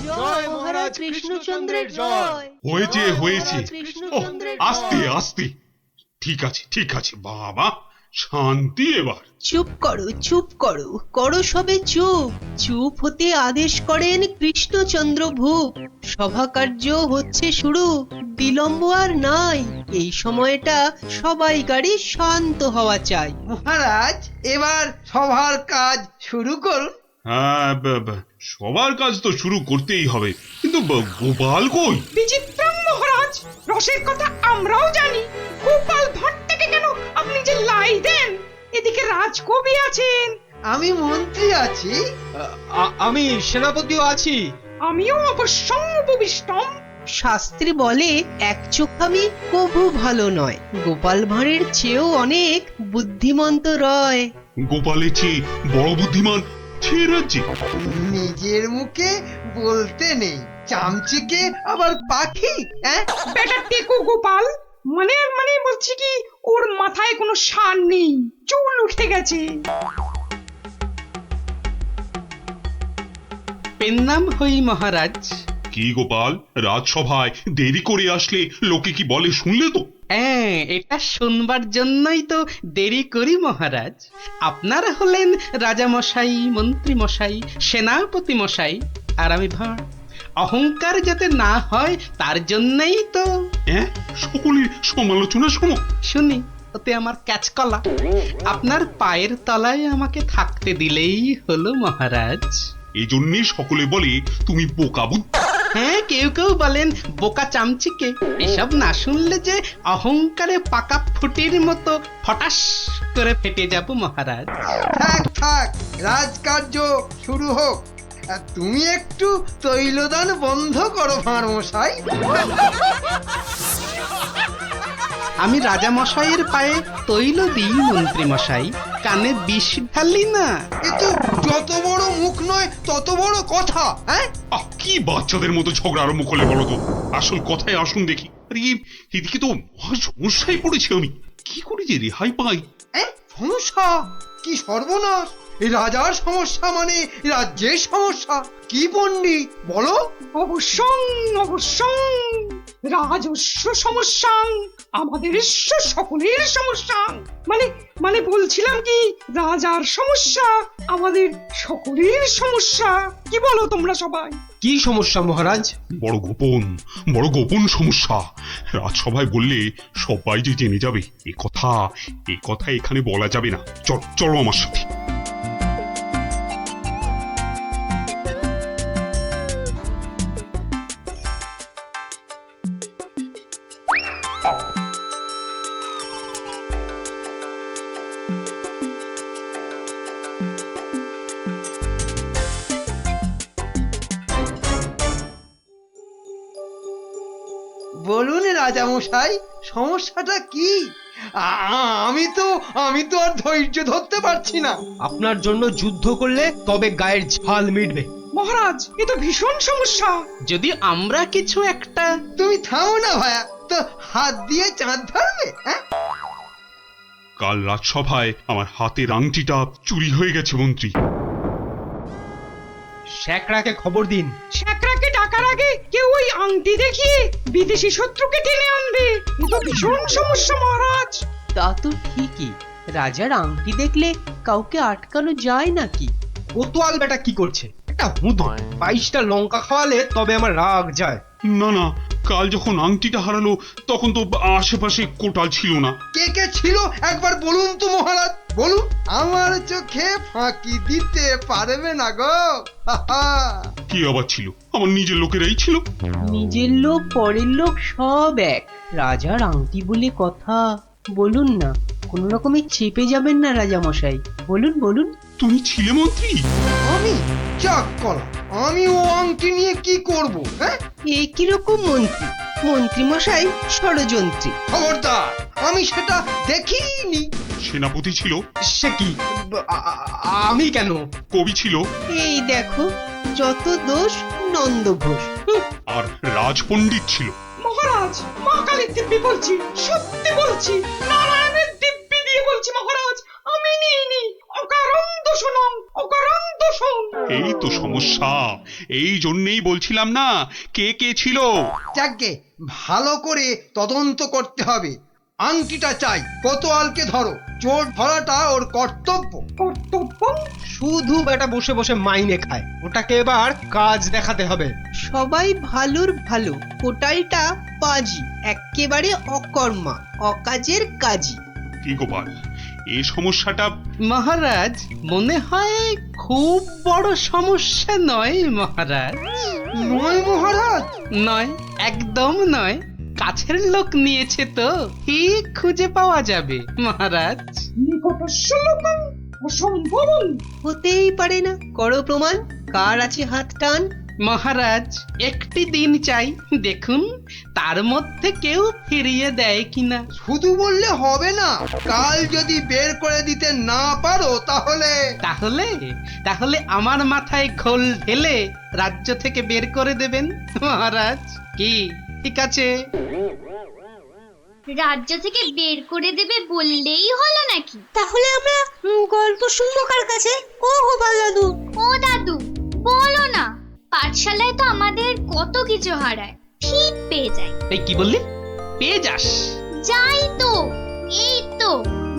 জয় মহারাজ কৃষ্ণচন্দ্রের জয়। হয়েছে হয়েছে, ওহ, কৃষ্ণচন্দ্রের আস্তে আস্তে, ঠিক আছে ঠিক আছে বাবা, শান্তি এবার। চুপ করো, চুপ করো, করো সবে চুপ। চুপ হতে আদেশ করেন কৃষ্ণচন্দ্র ভূপ। সভা কার্য হচ্ছে শুরু, বিলম্ব আর নাই। এই সময়টা সবাইকারই শান্ত হওয়া চাই। মহারাজ, এবার সবার কাজ শুরু করুন। হ্যাঁ, সবার কাজ তো শুরু করতেই হবে, কিন্তু গোপাল কই? বিচিত্রম মহারাজ, রসের কথা আমরাও জানি। গোপাল ভাঁড় থেকে কেন আপনি যে লাই দেন? এদিকে রাজকবি আছেন, আমি মন্ত্রী আছি। আমি সেনাপতিও আছি। আমিও অবশ্যম উপবিষ্টম। শাস্ত্রে বলে এক চোখামি কভু ভালো নয়। গোপাল ভাঁড়ের চেয়েও অনেক বুদ্ধিমন্ত রয়। গোপালের চেয়ে বড় বুদ্ধিমান সে রাজ্যে? নিজের মুখে বলতে নেই, চামচিকে আবার পাখি। বেটা টেকো গোপাল, মানে মানে বলছি কি, ওর মাথায় কোনো সার নেই, চুল উঠে গেছে। পেন নাম হই মহারাজ। কি গোপাল, রাজসভায় দেরি করে আসলে লোকে কি বলে শুনলে তো? হ্যাঁ, এটা শুনবার জন্যই তো দেরি করি মহারাজ। আপনারা হলেন রাজা মশাই, মন্ত্রী মশাই, সেনাপতি মশাই, আর আমি ভাঁড়। অহংকার যাতে না হয় তার জন্যই তো। হ্যাঁ, সকলের সমালোচনা শোনো। শুনি, ওতে আমার ক্যাচকলা। আপনার পায়ের তলায় আমাকে থাকতে দিলেই হলো মহারাজ। এই জন্যই সকলে বলে তুমি বোকা বুদ্ধি। হ্যাঁ, কেউ কেউ বলেন বোকা চামচিকে। এসব না শুনলে যে অহংকারে পাকা ফুটির মতো ফটাস করে ফেটে যাব মহারাজ। থাক থাক, রাজকার্য শুরু হোক। আর তুমি একটু তৈলদান বন্ধ করো ভাঁড় মশাই। আমি রাজা মশাইয়ের পায়ে তৈল দিই মন্ত্রী মশাই, কানে বিষ ঢালি না। এ তো যত বড় মুখ নয় তত বড় কথা। হ্যাঁ, কি বাচ্চাদের মতো ঝগড়া আরম্ভ করলে বলো তো? আসল কথায় আসুন দেখি। আরে এদিকে তো মহা সমস্যায় পড়েছি আমি, কি করে যে রেহাই পাই? সমস্যা? কি সর্বনাশ! এই রাজার সমস্যা মানে রাজ্যের সমস্যা। কি পণ্ডিত বলো? অবশ্যং অবশ্যং, রাজস্ব সমস্যা, আমাদের সকলের সমস্যা। মানে মানে বলছিলাম কি, রাজার সমস্যা আমাদের সকলের সমস্যা। কি বলো তোমরা সবাই? কি সমস্যা মহারাজ? বড় গোপন সমস্যা। রাজসভায় বললে সবাই যে জেনে যাবে, এ কথা এখানে বলা যাবে না। চলো আমার সাথে। বলুন রাজামশাই, সমস্যাটা কি? আমি তো আর ধৈর্য ধরতে পারছি না। আপনার জন্য যুদ্ধ করলে তবে গায়ের ঝাল মিটবে। মহারাজ এ তো ভীষণ সমস্যা। যদি আমরা কিছু একটা... তুমি থামো না ভায়া, তো হাত দিয়ে চাঁদ ধরবে? হ্যাঁ, কাল রাজসভায় আমার হাতের আংটিটা চুরি হয়ে গেছে মন্ত্রী। শ্যাকরাকে খবর দিন। শ্যাকরাকে ডাকার আগে কেউ ওই আংটি দেখিয়ে বিদেশি শত্রুকে টেনে আনবে। এ তো ভীষণ সমস্যা মহারাজ। তা তো ঠিকই, রাজার আংটি দেখলে কাউকে আটকানো যায় নাকি? কোতোয়াল বেটা কি করছে? এটা হুঁদো 22টা লঙ্কা খাওয়ালে তবে আমার রাগ যায়। না না, কাল যখন আংটিটা হারালো তখন তো আশেপাশে কোটাল ছিল না। কে কে ছিল একবার বলুন তো মহারাজ, বলুন। আমার চোখে ফাঁকি দিতে পারবে না গো। কি আবার ছিল? আমার নিজের লোকেরাই ছিল। নিজের লোক পরের লোক সব এক, রাজার আংটি বলে কথা। বলুন না, কোন রকমে চেপে যাবেন না রাজামশাই, বলুন বলুন। তুমি ছিলে মন্ত্রী? আমি চাক কলা, আমি ও আংটি নিয়ে কি করব? হ্যাঁ, এ কিরকম মন্ত্রী? মন্ত্রী মশাই ষড়যন্ত্রী। খবরদার, আমি সেটা দেখিনি। সেনাপতি ছিল? সে কি? আমি কেন? কবি ছিল? এই দেখো, যত দোষ নন্দ ঘোষ। আর রাজপণ্ডিত ছিল? মহারাজ মা কালীর দিব্যি বলছি, সত্যি বলছি, নারায়ণের দিব্যি দিয়ে বলছি মহারাজ, আমি নিইনি। অকারণ দোষণং, অকারণ দোষণ। এই তো সমস্যা, এই জন্যই বলছিলাম না কে কে ছিল। যাকে ভালো করে তদন্ত করতে হবে। আংটিটা চাই, কোতোয়ালকে ধরো। চোর ধরাটা ওর কর্তব্য। কর্তব্য? শুধু বেটা বসে বসে মাইনে খায়, ওটাকে এবার কাজ দেখাতে হবে। সবাই ভালোর ভালো, কোটালটা পাজি, একেবারে অকর্মা, অকাজের কাজী। কি গোপাল, এই সমস্যাটা... মহারাজ মনে হয় খুব বড় সমস্যা নয় মহারাজ। নয় মহারাজ? নয়, একদম নয়। কাছের লোক নিয়েছে তো ঠিক খুঁজে পাওয়া যাবে মহারাজ। নিকটস্য লোকং অসম্ভবং। হতেই পারে না, করো প্রমাণ। কার আছে হাত টান? মহারাজ একটি দিন চাই, দেখুন তার মধ্যে কেউ ফিরিয়ে দেয় কিনা। শুধু বললে হবে না, কাল যদি বের করে দিতে না পারো তাহলে... তাহলে তাহলে আমার মাথায় খোল ঢেলে রাজ্য থেকে বের করে দেবেন মহারাজ। কি ঠিক আছে? রাজ্য থেকে বের করে দেবে বললেই হলো নাকি? তাহলে আমরা গল্প শুনবো কার কাছে? ও গোপাল দাদু, ও দাদু বলো না। পাঠশালায় তো আমাদের কত কিছু হারায়, ঠিক পেয়ে যাই। এই কি বললি? পেয়ে যাস? যাই তো, এই তো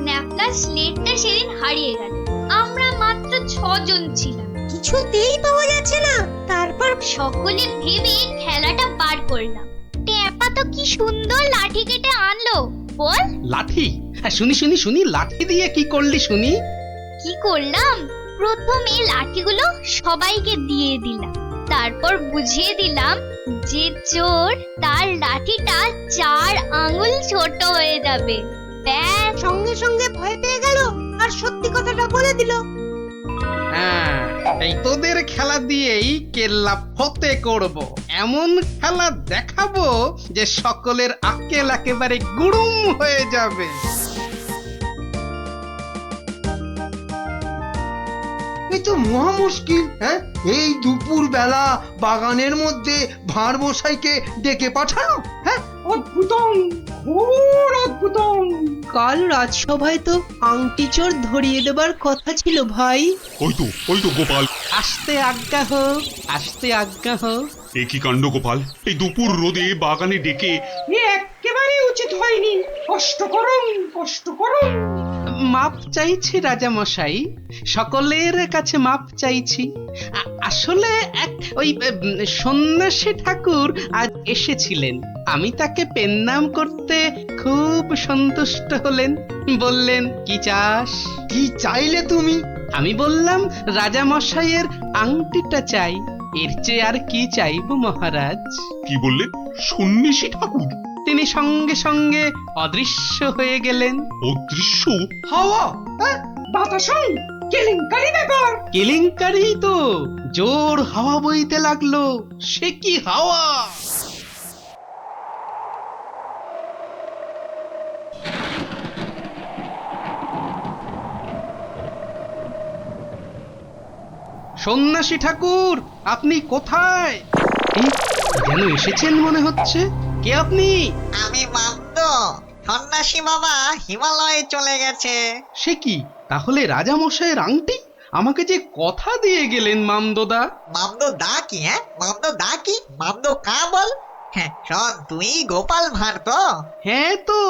ন্যাপলা স্লেটটা সেদিন হারিয়ে গেল। আমরা মাত্র 6 জন ছিলাম, কিছুতেই পাওয়া যাচ্ছে না। তারপর সকলে ভেবে খেলাটা বার করলাম। টেপা তো কি সুন্দর লাঠি কেটে আনলো, বল। লাঠি? হ্যাঁ, শুনি শুনি শুনি, লাঠি দিয়ে কি করলি শুনি? কি করলাম? প্রথমে লাঠিগুলো সবাইকে দিয়ে দিলাম, তারপর বুঝিয়ে দিলাম যে চোর তার লাঠিটা 4 আঙুল ছোট হয়ে যাবে। ব্যাস, সঙ্গে সঙ্গে ভয় পেয়ে গেল আর সত্যি কথাটা বলে দিল। হ্যাঁ, এই তোদের খেলা দিয়েই কেল্লা ফতে করব। এমন খেলা দেখাবো যে সকলের আক্কেল একেবারে গুড়ুম হয়ে যাবে। এই তো মহা মুশকিল। হ্যাঁ, এই দুপুর বেলা বাগানের মধ্যে ভাঁড় মশাইকে ডেকে পাঠানো। হ্যাঁ, অদ্ভুতং, ঘোর অদ্ভুতং। কাল রাজসভায় তো আংটি চোর ধরিয়ে দেবার কথা ছিল ভাই। ওই তো গোপাল। আসতে আজ্ঞা হোক, আসতে আজ্ঞা হোক। এ কি কাণ্ড গোপাল, এই দুপুর রোদে বাগানে ডেকে? এ একেবারে উচিত হয়নি। কষ্ট করুন, কষ্ট করুন। মাপ চাইছি রাজা মশাই, সকলের কাছে মাপ চাইছি। আসলে এক ওই সন্ন্যাসী ঠাকুর আজ এসেছিলেন, আমি তাকে পেন নাম করতে খুব সন্তুষ্ট হলেন। বললেন কি চাস? কি চাইলে তুমি? আমি বললাম রাজা মশাইয়ের আংটিটা চাই, এর চেয়ে আর কি চাইব মহারাজ। কি বললেন? সন্ন্যাসী ঠাকুর? তিনি সঙ্গে সঙ্গে অদৃশ্য হয়ে গেলেন। অদৃশ্য? হাওয়া? বাতাসং, কেলেঙ্কারি ব্যাপার। কেলেঙ্কারি তো, জোর হাওয়া বইতে লাগলো। সে কি হাওয়া! সন্ন্যাসী ঠাকুর আপনি কোথায়? এই, যেন এসেছেন মনে হচ্ছে। কে আপনি? আমি মামদ সন্ন্যাসী বাবা হিমালয়ে চলে গেছে। সে কি, তাহলে রাজা মশাইয়ের আংটি? আমাকে যে কথা দিয়ে গেলেন মামদোদা। মামদ দা কি? হ্যাঁ মামদ দা কি? মামদ কা বল? হ্যাঁ শোন, তুই গোপাল ভাঁড় তো? হ্যাঁ তো।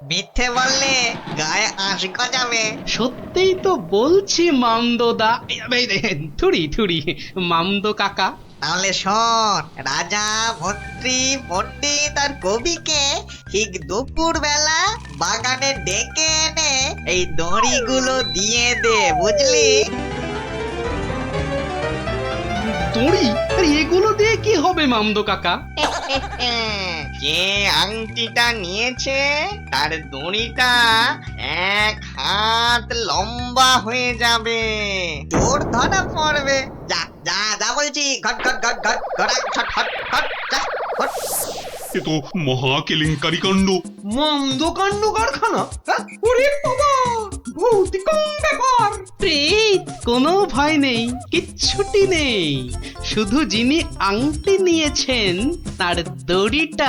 মিথ্যে বললে গায়ে আঁশ গজাবে। সত্যিই তো বলছি মামদোদা। থুড়ি থুড়ি মামদো কাকা। তাহলে শোন, রাজা মন্ত্রী পণ্ডিত আর কবিকে ঠিক দুপুর বেলা বাগানে ডেকে এনে এই দড়িগুলো দিয়ে দে, বুঝলি? দড়ি? আর এগুলো দিয়ে কি হবে মামদো কাকা? যে আংটিটা নিয়েছে তার দড়িটা 1 হাত লম্বা হয়ে যাবে, তোর ধরা পড়বে। যা যা যা বলছি, ঘট ঘট ঘট ঘট ঘট ঘট ঘট ঘট যা ঘট। এ তো মহা কেলেঙ্কারি কাণ্ড। মন্দ কাণ্ড কারখানা? ওরে বাবা, ভৌতিক ব্যাপার। প্রেত, কোনো ভয় নেই, কিচ্ছুটি নেই। শুধু যিনি আংটি নিয়েছেন তার দড়িটা